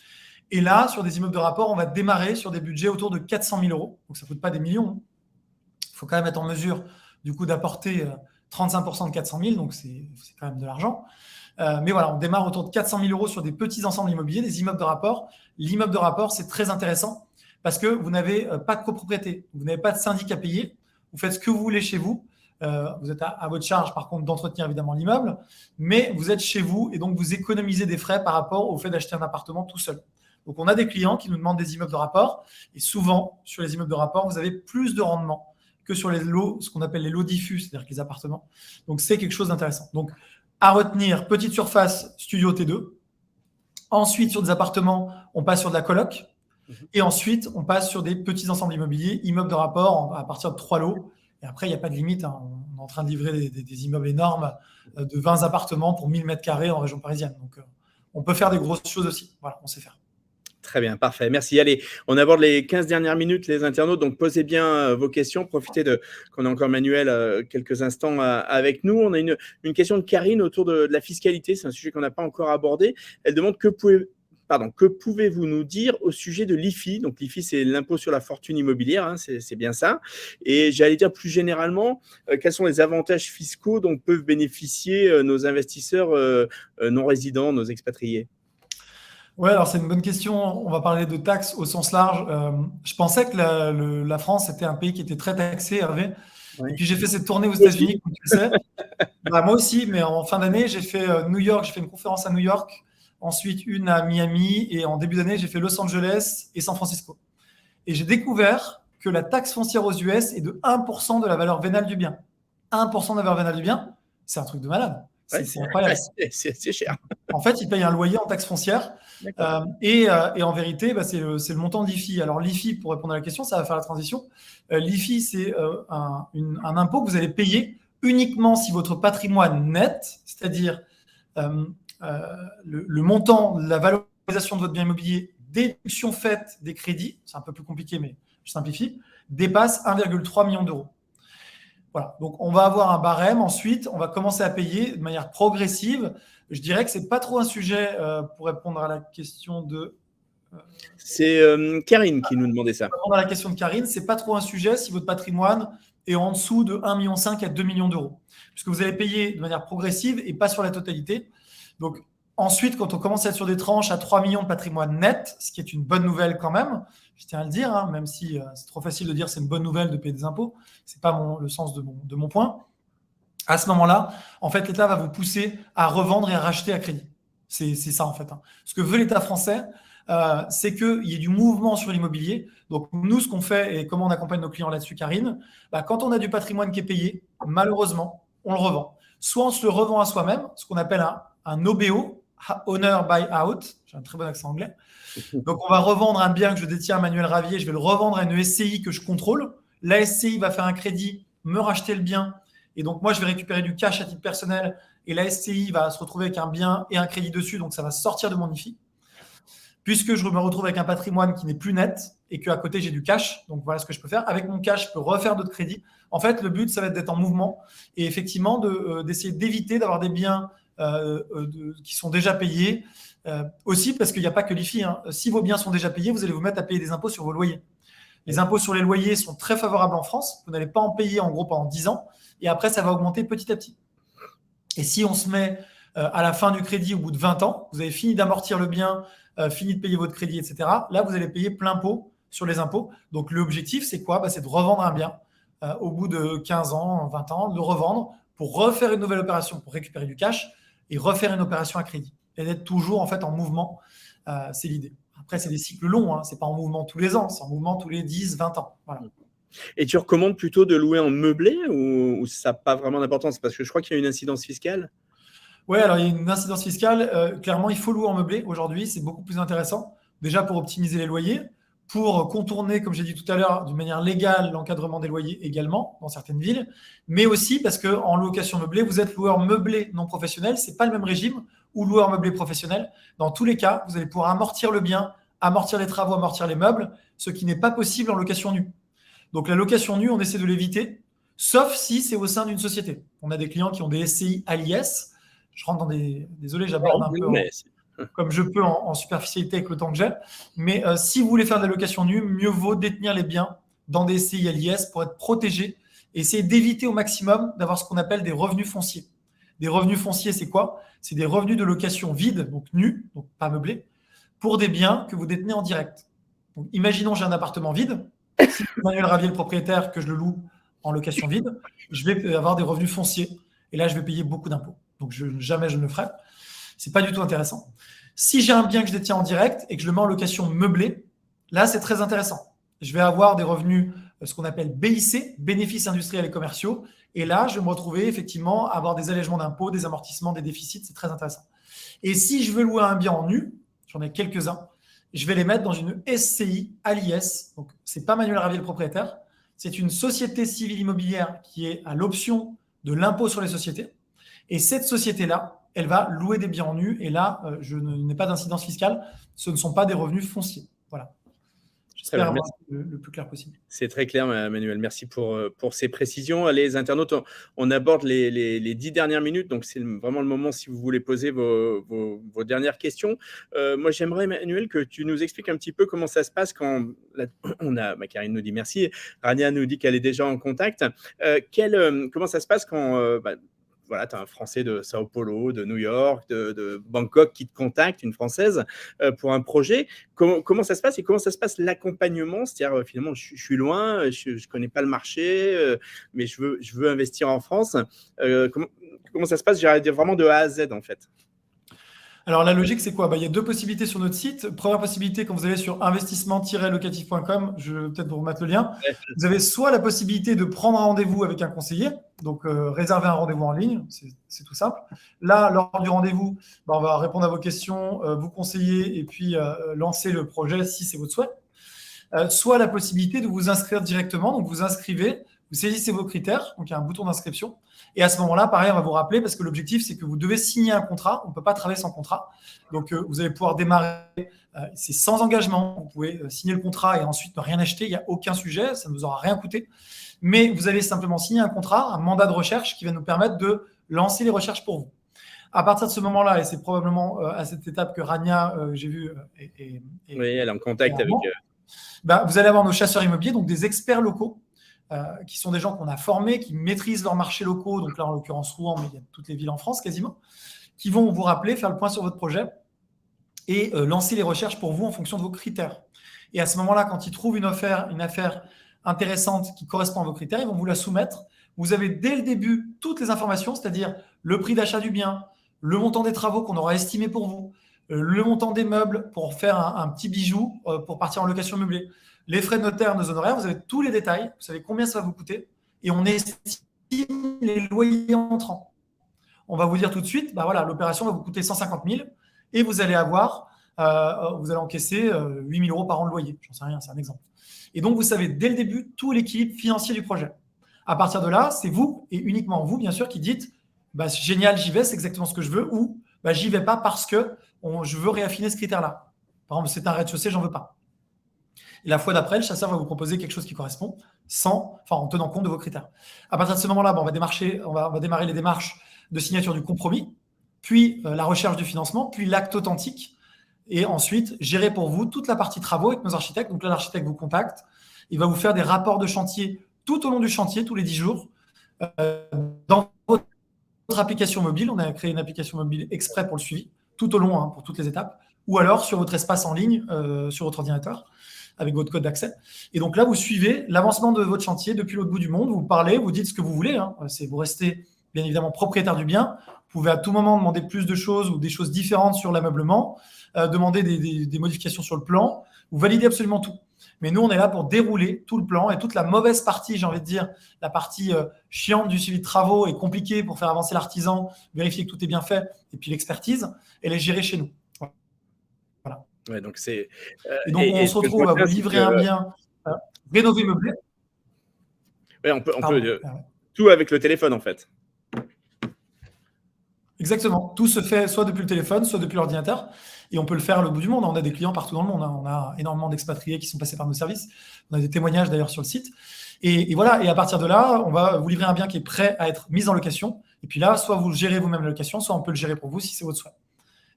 Speaker 2: Et là, sur des immeubles de rapport, on va démarrer sur des budgets autour de 400 000 euros. Donc, ça ne coûte pas des millions. Il faut quand même être en mesure, du coup, d'apporter 35% de 400 000. Donc, c'est quand même de l'argent. Mais voilà, on démarre autour de 400 000 euros sur des petits ensembles immobiliers, des immeubles de rapport. L'immeuble de rapport, c'est très intéressant parce que vous n'avez pas de copropriété. Vous n'avez pas de syndic à payer. Vous faites ce que vous voulez chez vous. Vous êtes à votre charge, par contre, d'entretenir évidemment l'immeuble. Mais vous êtes chez vous et donc vous économisez des frais par rapport au fait d'acheter un appartement tout seul. Donc, on a des clients qui nous demandent des immeubles de rapport. Et souvent, sur les immeubles de rapport, vous avez plus de rendement que sur les lots, ce qu'on appelle les lots diffus, c'est-à-dire que les appartements. Donc, c'est quelque chose d'intéressant. Donc, à retenir, petite surface, studio T2. Ensuite, sur des appartements, on passe sur de la coloc. Et ensuite, on passe sur des petits ensembles immobiliers, immeubles de rapport à partir de 3 lots. Et après, il n'y a pas de limite. Hein. On est en train de livrer des immeubles énormes de 20 appartements pour 1000 mètres carrés en région parisienne. Donc, on peut faire des grosses choses aussi. Voilà, on sait faire.
Speaker 1: Très bien, parfait. Merci. Allez, on aborde les 15 dernières minutes, les internautes. Donc, posez bien vos questions. Profitez qu'on a encore Manuel quelques instants avec nous. On a une question de Karine autour de la fiscalité. C'est un sujet qu'on n'a pas encore abordé. Elle demande que pouvez-vous nous dire au sujet de l'IFI? Donc, l'IFI, c'est l'impôt sur la fortune immobilière. Hein, c'est bien ça. Et j'allais dire plus généralement, quels sont les avantages fiscaux dont peuvent bénéficier nos investisseurs non résidents, nos expatriés?
Speaker 2: Oui, alors c'est une bonne question. On va parler de taxes au sens large. Je pensais que la France était un pays qui était très taxé, Hervé.
Speaker 1: Ouais.
Speaker 2: Et puis j'ai fait cette tournée aux États-Unis, comme tu le sais. Bah, moi aussi, mais en fin d'année, j'ai fait New York, j'ai fait une conférence à New York, ensuite une à Miami, et en début d'année, j'ai fait Los Angeles et San Francisco. Et j'ai découvert que la taxe foncière aux US est de 1% de la valeur vénale du bien. 1% de la valeur vénale du bien, c'est un truc de malade. C'est incroyable.
Speaker 1: C'est cher.
Speaker 2: En fait, ils payent un loyer en taxe foncière. Et en vérité, bah, c'est le montant de l'IFI. Alors, l'IFI, pour répondre à la question, ça va faire la transition. L'IFI, c'est un impôt que vous allez payer uniquement si votre patrimoine net, c'est-à-dire le montant, la valorisation de votre bien immobilier, déduction faite des crédits, c'est un peu plus compliqué, mais je simplifie, dépasse 1,3 million d'euros. Voilà, donc on va avoir un barème. Ensuite, on va commencer à payer de manière progressive. Je dirais que ce n'est pas trop un sujet pour répondre à la question de…
Speaker 1: C'est Karine qui nous demandait ça.
Speaker 2: Pour répondre à la question de Karine, ce n'est pas trop un sujet si votre patrimoine est en dessous de 1,5 million à 2 millions d'euros, puisque vous allez payer de manière progressive et pas sur la totalité. Donc ensuite, quand on commence à être sur des tranches à 3 millions de patrimoine net, ce qui est une bonne nouvelle quand même, je tiens à le dire, hein, même si c'est trop facile de dire c'est une bonne nouvelle de payer des impôts, ce n'est pas le sens de mon point. À ce moment-là, en fait, l'État va vous pousser à revendre et à racheter à crédit. C'est ça, en fait. Hein. Ce que veut l'État français, c'est qu'il y ait du mouvement sur l'immobilier. Donc, nous, ce qu'on fait et comment on accompagne nos clients là-dessus, Karine, quand on a du patrimoine qui est payé, malheureusement, on le revend. Soit on se le revend à soi-même, ce qu'on appelle un OBO, Owner Buy Out. J'ai un très bon accent anglais. Donc, on va revendre un bien que je détiens à Manuel Ravier, je vais le revendre à une SCI que je contrôle. La SCI va faire un crédit, me racheter le bien. Et donc, moi, je vais récupérer du cash à titre personnel et la SCI va se retrouver avec un bien et un crédit dessus. Donc, ça va sortir de mon IFI. Puisque je me retrouve avec un patrimoine qui n'est plus net et qu'à côté, j'ai du cash. Donc, voilà ce que je peux faire. Avec mon cash, je peux refaire d'autres crédits. En fait, le but, ça va être d'être en mouvement et effectivement d'essayer d'éviter d'avoir des biens qui sont déjà payés. Aussi, parce qu'il n'y a pas que l'IFI. Hein. Si vos biens sont déjà payés, vous allez vous mettre à payer des impôts sur vos loyers. Les impôts sur les loyers sont très favorables en France. Vous n'allez pas en payer en gros pendant 10 ans. Et après, ça va augmenter petit à petit. Et si on se met à la fin du crédit, au bout de 20 ans, vous avez fini d'amortir le bien, fini de payer votre crédit, etc. Là, vous allez payer plein pot sur les impôts. Donc, l'objectif, c'est quoi ? C'est de revendre un bien au bout de 15 ans, 20 ans, de revendre pour refaire une nouvelle opération, pour récupérer du cash et refaire une opération à crédit. Et d'être toujours en fait en mouvement, c'est l'idée. Après, c'est des cycles longs, hein. Ce n'est pas en mouvement tous les ans, c'est en mouvement tous les 10, 20 ans. Voilà.
Speaker 1: Et tu recommandes plutôt de louer en meublé ou ça n'a pas vraiment d'importance? Parce que je crois qu'il y a une incidence fiscale.
Speaker 2: Oui, alors il y a une incidence fiscale. Clairement, il faut louer en meublé aujourd'hui, c'est beaucoup plus intéressant. Déjà pour optimiser les loyers, pour contourner, comme j'ai dit tout à l'heure, d'une manière légale l'encadrement des loyers également dans certaines villes, mais aussi parce qu'en location meublée, vous êtes loueur meublé non professionnel, ce n'est pas le même régime, ou loueur meublé professionnel. Dans tous les cas, vous allez pouvoir amortir le bien, amortir les travaux, amortir les meubles, ce qui n'est pas possible en location nue. Donc la location nue, on essaie de l'éviter, sauf si c'est au sein d'une société. On a des clients qui ont des SCI à l'IS. Je rentre dans des... Désolé, j'aborde un peu comme je peux en superficialité avec le temps que j'ai. Mais si vous voulez faire de la location nue, mieux vaut détenir les biens dans des SCI à l'IS pour être protégé et essayer d'éviter au maximum d'avoir ce qu'on appelle des revenus fonciers. Des revenus fonciers, c'est quoi? C'est des revenus de location vide, donc nus, donc pas meublés, pour des biens que vous détenez en direct. Donc, imaginons j'ai un appartement vide. Si Manuel Ravier, le propriétaire, que je le loue en location vide, je vais avoir des revenus fonciers. Et là, je vais payer beaucoup d'impôts. Donc, jamais je ne le ferai. Ce n'est pas du tout intéressant. Si j'ai un bien que je détiens en direct et que je le mets en location meublée, là, c'est très intéressant. Je vais avoir des revenus, ce qu'on appelle BIC, bénéfices industriels et commerciaux. Et là, je vais me retrouver effectivement à avoir des allègements d'impôts, des amortissements, des déficits. C'est très intéressant. Et si je veux louer un bien en nu, j'en ai quelques-uns, je vais les mettre dans une SCI à l'IS. Donc, ce n'est pas Manuel Ravier le propriétaire. C'est une société civile immobilière qui est à l'option de l'impôt sur les sociétés. Et cette société-là, elle va louer des biens en nu. Et là, je n'ai pas d'incidence fiscale. Ce ne sont pas des revenus fonciers. Voilà. J'espère avoir le plus clair possible.
Speaker 1: C'est très clair, Manuel. Merci pour ces précisions. Les internautes, on aborde les 10 dernières minutes. Donc, c'est vraiment le moment si vous voulez poser vos dernières questions. Moi, j'aimerais, Manuel, que tu nous expliques un petit peu comment ça se passe quand Karine nous dit merci. Rania nous dit qu'elle est déjà en contact. Comment ça se passe quand... voilà, tu as un Français de Sao Paulo, de New York, de Bangkok qui te contacte, une Française, pour un projet. Comment ça se passe et comment ça se passe l'accompagnement? C'est-à-dire, finalement, je suis loin, je ne connais pas le marché, mais je veux investir en France. Comment ça se passe? J'irais dire vraiment de A à Z, en fait.
Speaker 2: Alors, la logique, c'est quoi? Il y a deux possibilités sur notre site. Première possibilité, quand vous allez sur investissement-locatif.com, je vais peut-être vous remettre le lien. Vous avez soit la possibilité de prendre un rendez-vous avec un conseiller, donc réserver un rendez-vous en ligne, c'est tout simple. Là, lors du rendez-vous, on va répondre à vos questions, vous conseiller et puis lancer le projet si c'est votre souhait. Soit la possibilité de vous inscrire directement, donc vous inscrivez, vous saisissez vos critères, donc il y a un bouton d'inscription. Et à ce moment-là, pareil, on va vous rappeler parce que l'objectif, c'est que vous devez signer un contrat. On ne peut pas travailler sans contrat. Donc, vous allez pouvoir démarrer. C'est sans engagement. Vous pouvez signer le contrat et ensuite ne rien acheter. Il n'y a aucun sujet. Ça ne vous aura rien coûté. Mais vous allez simplement signer un contrat, un mandat de recherche qui va nous permettre de lancer les recherches pour vous. À partir de ce moment-là, et c'est probablement à cette étape que Rania, j'ai vu,
Speaker 1: oui, elle est en contact avec...
Speaker 2: vous allez avoir nos chasseurs immobiliers, donc des experts locaux. Qui sont des gens qu'on a formés, qui maîtrisent leurs marchés locaux, donc là en l'occurrence Rouen, mais il y a toutes les villes en France quasiment, qui vont vous rappeler, faire le point sur votre projet et lancer les recherches pour vous en fonction de vos critères. Et à ce moment-là, quand ils trouvent une affaire intéressante qui correspond à vos critères, ils vont vous la soumettre. Vous avez dès le début toutes les informations, c'est-à-dire le prix d'achat du bien, le montant des travaux qu'on aura estimé pour vous, le montant des meubles pour faire un petit bijou pour partir en location meublée, les frais de notaire, nos honoraires, vous avez tous les détails, vous savez combien ça va vous coûter et on estime les loyers entrants. On va vous dire tout de suite, l'opération va vous coûter 150 000 et vous allez encaisser 8 000 € par an de loyer. J'en sais rien, c'est un exemple. Et donc, vous savez dès le début tout l'équilibre financier du projet. À partir de là, c'est vous et uniquement vous, bien sûr, qui dites c'est génial, j'y vais, c'est exactement ce que je veux, ou j'y vais pas parce que je veux réaffiner ce critère-là. Par exemple, c'est un rez-de-chaussée, j'en veux pas. Et la fois d'après, le chasseur va vous proposer quelque chose qui correspond en tenant compte de vos critères. À partir de ce moment-là, on va démarrer les démarches de signature du compromis, puis la recherche du financement, puis l'acte authentique, et ensuite gérer pour vous toute la partie travaux avec nos architectes. Donc là, l'architecte vous contacte, il va vous faire des rapports de chantier tout au long du chantier, tous les 10 jours. Dans votre application mobile, on a créé une application mobile exprès pour le suivi, tout au long, pour toutes les étapes, ou alors sur votre espace en ligne, sur votre ordinateur, avec votre code d'accès. Et donc là, vous suivez l'avancement de votre chantier depuis l'autre bout du monde. Vous parlez, vous dites ce que vous voulez. Vous restez bien évidemment propriétaire du bien. Vous pouvez à tout moment demander plus de choses ou des choses différentes sur l'ameublement, demander des modifications sur le plan. Vous validez absolument tout. Mais nous, on est là pour dérouler tout le plan et toute la mauvaise partie, j'ai envie de dire, la partie chiante du suivi de travaux et compliquée pour faire avancer l'artisan, vérifier que tout est bien fait, et puis l'expertise, elle est gérée chez nous. Voilà.
Speaker 1: Ouais, donc c'est,
Speaker 2: Et donc, on
Speaker 1: et
Speaker 2: se
Speaker 1: ce que je
Speaker 2: retrouve à vous
Speaker 1: retiens, c'est
Speaker 2: livrer un
Speaker 1: que
Speaker 2: bien rénové meublé.
Speaker 1: ouais, on peut
Speaker 2: Pardon.
Speaker 1: tout avec le téléphone, en fait.
Speaker 2: Exactement. Tout se fait soit depuis le téléphone, soit depuis l'ordinateur. Et on peut le faire à l'autre bout du monde. On a des clients partout dans le monde, hein. On a énormément d'expatriés qui sont passés par nos services. On a des témoignages d'ailleurs sur le site. Et voilà. Et à partir de là, on va vous livrer un bien qui est prêt à être mis en location. Et puis là, soit vous gérez vous-même la location, soit on peut le gérer pour vous si c'est votre souhait.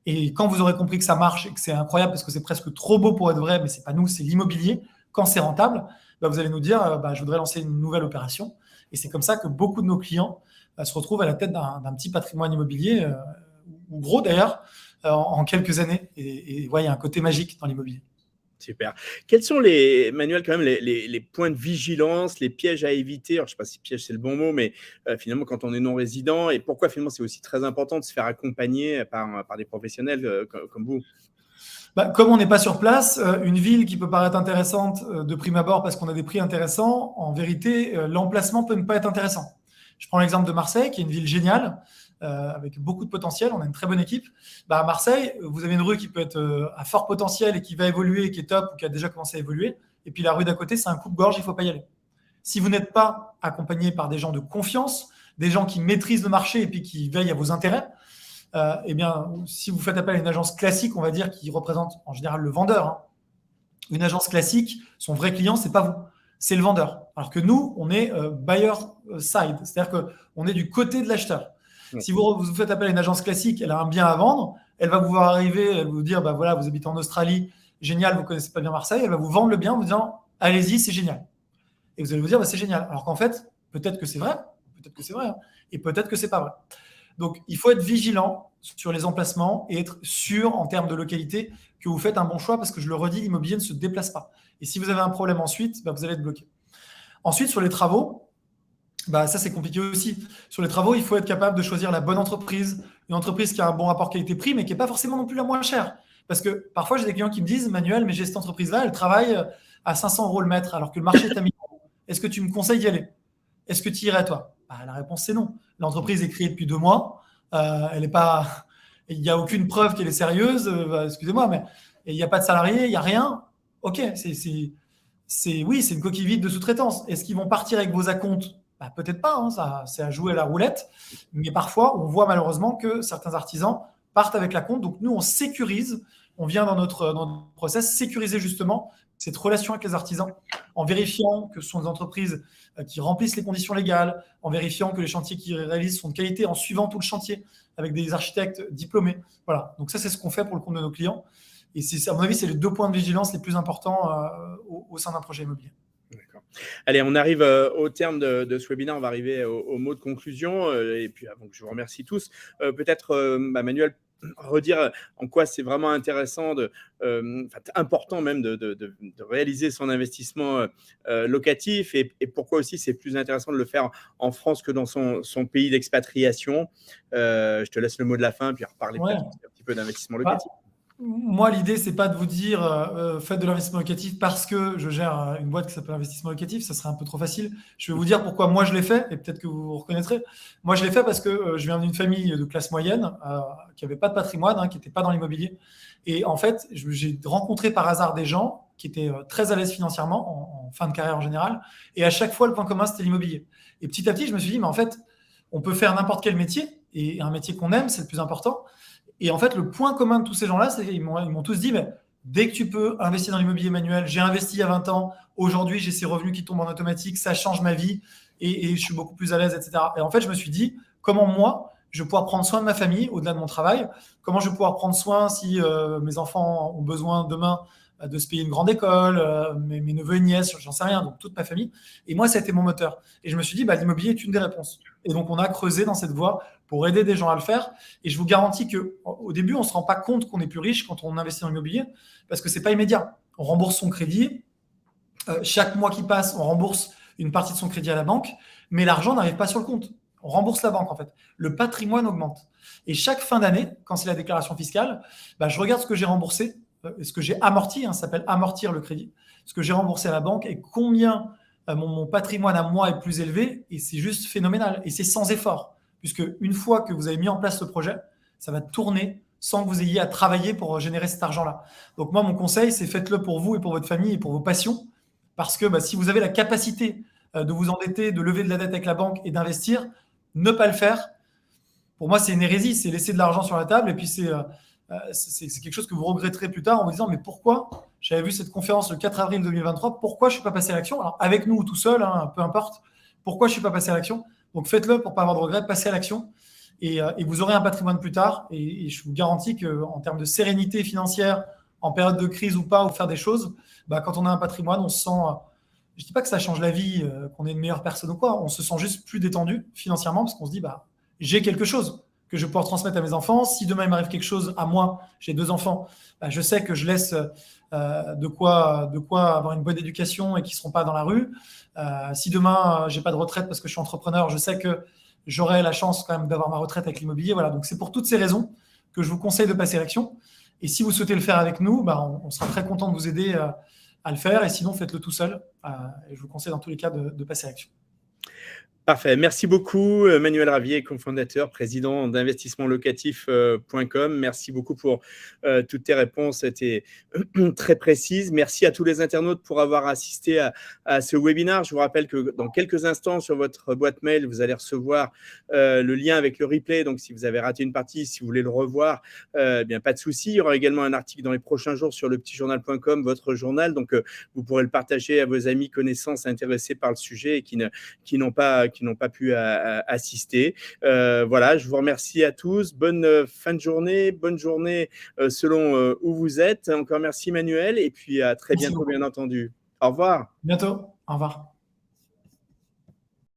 Speaker 2: Et quand vous aurez compris que ça marche et que c'est incroyable parce que c'est presque trop beau pour être vrai, mais c'est pas nous, c'est l'immobilier, quand c'est rentable, bah, vous allez nous dire je voudrais lancer une nouvelle opération. Et c'est comme ça que beaucoup de nos clients se retrouvent à la tête d'un petit patrimoine immobilier, ou gros d'ailleurs, en quelques années. Et ouais, il y a un côté magique dans l'immobilier.
Speaker 1: Super. Quels sont Manuel, quand même, les points de vigilance, les pièges à éviter? Alors, je ne sais pas si piège, c'est le bon mot, mais finalement, quand on est non-résident, et pourquoi finalement c'est aussi très important de se faire accompagner par des professionnels comme vous?
Speaker 2: Comme on n'est pas sur place, une ville qui peut paraître intéressante de prime abord parce qu'on a des prix intéressants, en vérité, l'emplacement peut ne pas être intéressant. Je prends l'exemple de Marseille, qui est une ville géniale, avec beaucoup de potentiel. On a une très bonne équipe. À Marseille, vous avez une rue qui peut être à fort potentiel et qui va évoluer, qui est top ou qui a déjà commencé à évoluer. Et puis la rue d'à côté, c'est un coupe-gorge, il ne faut pas y aller. Si vous n'êtes pas accompagné par des gens de confiance, des gens qui maîtrisent le marché et puis qui veillent à vos intérêts, eh bien, si vous faites appel à une agence classique, on va dire, qui représente en général le vendeur, hein. Une agence classique, son vrai client, c'est pas vous, c'est le vendeur. Alors que nous, on est buyer side, c'est-à-dire qu'on est du côté de l'acheteur.
Speaker 1: Ouais.
Speaker 2: Si vous faites appel à une agence classique, elle a un bien à vendre, elle va vous voir arriver, elle va vous dire, voilà, vous habitez en Australie, génial, vous connaissez pas bien Marseille, elle va vous vendre le bien en vous disant, allez-y, c'est génial. Et vous allez vous dire, c'est génial. Alors qu'en fait, peut-être que c'est vrai, hein, et peut-être que c'est pas vrai. Donc, il faut être vigilant sur les emplacements et être sûr en termes de localité que vous faites un bon choix parce que je le redis, l'immobilier ne se déplace pas. Et si vous avez un problème ensuite, vous allez être bloqué. Ensuite, sur les travaux, ça c'est compliqué aussi. Sur les travaux, il faut être capable de choisir la bonne entreprise, une entreprise qui a un bon rapport qualité-prix, mais qui n'est pas forcément non plus la moins chère. Parce que parfois, j'ai des clients qui me disent, Manuel, mais j'ai cette entreprise-là, elle travaille à 500 € le mètre, alors que le marché est à 1000 €. Est-ce que tu me conseilles d'y aller? Est-ce que tu irais, toi? La réponse, c'est non. L'entreprise est créée depuis 2 mois. Elle est pas... Il n'y a aucune preuve qu'elle est sérieuse. Excusez-moi, mais il n'y a pas de salariés, il n'y a rien. OK, oui, c'est une coquille vide de sous-traitance. Est-ce qu'ils vont partir avec vos acomptes? Peut-être pas, hein, ça, c'est à jouer à la roulette. Mais parfois, on voit malheureusement que certains artisans partent avec l'acompte. Donc, nous, on sécurise. On vient dans notre process sécuriser justement cette relation avec les artisans en vérifiant que ce sont des entreprises qui remplissent les conditions légales, en vérifiant que les chantiers qu'ils réalisent sont de qualité, en suivant tout le chantier avec des architectes diplômés. Voilà. Donc ça, c'est ce qu'on fait pour le compte de nos clients. Et à mon avis, c'est les 2 points de vigilance les plus importants au sein d'un projet immobilier.
Speaker 1: D'accord. Allez, on arrive au terme de ce webinaire. On va arriver au mot de conclusion. Et puis, avant que je vous remercie tous, peut-être, Manuel, redire en quoi c'est vraiment intéressant, important même de réaliser son investissement locatif, et pourquoi aussi c'est plus intéressant de le faire en France que dans son pays d'expatriation. Je te laisse le mot de la fin, puis reparler peut-être un petit peu d'investissement locatif.
Speaker 2: Moi, l'idée, c'est pas de vous dire faites de l'investissement locatif parce que je gère une boîte qui s'appelle Investissement Locatif, ça serait un peu trop facile. Je vais vous dire pourquoi moi je l'ai fait et peut-être que vous vous reconnaîtrez. Moi, je l'ai fait parce que je viens d'une famille de classe moyenne qui n'avait pas de patrimoine, qui n'était pas dans l'immobilier. Et en fait, j'ai rencontré par hasard des gens qui étaient très à l'aise financièrement, en fin de carrière en général. Et à chaque fois, le point commun, c'était l'immobilier. Et petit à petit, je me suis dit, mais en fait, on peut faire n'importe quel métier et un métier qu'on aime, c'est le plus important. Et en fait, le point commun de tous ces gens-là, c'est qu'ils m'ont tous dit, mais dès que tu peux investir dans l'immobilier manuel, j'ai investi il y a 20 ans, aujourd'hui j'ai ces revenus qui tombent en automatique, ça change ma vie et je suis beaucoup plus à l'aise, etc. Et en fait, je me suis dit, comment moi, je vais pouvoir prendre soin de ma famille au-delà de mon travail, comment je vais pouvoir prendre soin si mes enfants ont besoin demain de se payer une grande école, mes neveux et nièces, j'en sais rien, donc toute ma famille. Et moi, ça a été mon moteur. Et je me suis dit, l'immobilier est une des réponses. Et donc, on a creusé dans cette voie pour aider des gens à le faire. Et je vous garantis qu'au début, on ne se rend pas compte qu'on est plus riche quand on investit dans l'immobilier parce que ce n'est pas immédiat. On rembourse son crédit. Chaque mois qui passe, on rembourse une partie de son crédit à la banque, mais l'argent n'arrive pas sur le compte. On rembourse la banque, en fait. Le patrimoine augmente. Et chaque fin d'année, quand c'est la déclaration fiscale, je regarde ce que j'ai remboursé, ce que j'ai amorti, ça s'appelle amortir le crédit, ce que j'ai remboursé à la banque et combien mon patrimoine à moi est plus élevé. Et c'est juste phénoménal. Et c'est sans effort. Puisque une fois que vous avez mis en place ce projet, ça va tourner sans que vous ayez à travailler pour générer cet argent-là. Donc moi, mon conseil, c'est faites-le pour vous et pour votre famille et pour vos passions. Parce que si vous avez la capacité de vous endetter, de lever de la dette avec la banque et d'investir, ne pas le faire, pour moi, c'est une hérésie. C'est laisser de l'argent sur la table et puis c'est quelque chose que vous regretterez plus tard en vous disant mais pourquoi j'avais vu cette conférence le 4 avril 2023, pourquoi je ne suis pas passé à l'action? Alors avec nous ou tout seul, hein, peu importe, pourquoi je ne suis pas passé à l'action? Donc faites-le pour ne pas avoir de regrets, passez à l'action et vous aurez un patrimoine plus tard et je vous garantis qu'en termes de sérénité financière, en période de crise ou pas, ou faire des choses, quand on a un patrimoine, on se sent, je ne dis pas que ça change la vie, qu'on est une meilleure personne ou quoi, on se sent juste plus détendu financièrement parce qu'on se dit j'ai quelque chose que je vais pouvoir transmettre à mes enfants. Si demain il m'arrive quelque chose à moi, j'ai 2 enfants, je sais que je laisse de quoi avoir une bonne éducation et qu'ils ne seront pas dans la rue. Si demain j'ai pas de retraite parce que je suis entrepreneur, je sais que j'aurai la chance quand même d'avoir ma retraite avec l'immobilier. Voilà, donc c'est pour toutes ces raisons que je vous conseille de passer à l'action. Et si vous souhaitez le faire avec nous, on sera très content de vous aider à le faire. Et sinon, faites-le tout seul. Et je vous conseille dans tous les cas de passer à l'action.
Speaker 1: Parfait. Merci beaucoup, Manuel Ravier, cofondateur, président d'investissementlocatif.com. Merci beaucoup pour toutes tes réponses. C'était très précise. Merci à tous les internautes pour avoir assisté à ce webinaire. Je vous rappelle que dans quelques instants, sur votre boîte mail, vous allez recevoir le lien avec le replay. Donc, si vous avez raté une partie, si vous voulez le revoir, bien, pas de souci. Il y aura également un article dans les prochains jours sur lepetitjournal.com, votre journal. Donc, vous pourrez le partager à vos amis, connaissances intéressés par le sujet et qui n'ont pas pu assister. Voilà, je vous remercie à tous. Bonne fin de journée, bonne journée selon où vous êtes. Encore merci Manuel et puis à très bientôt, bien entendu. Au revoir.
Speaker 2: Bientôt. Au revoir.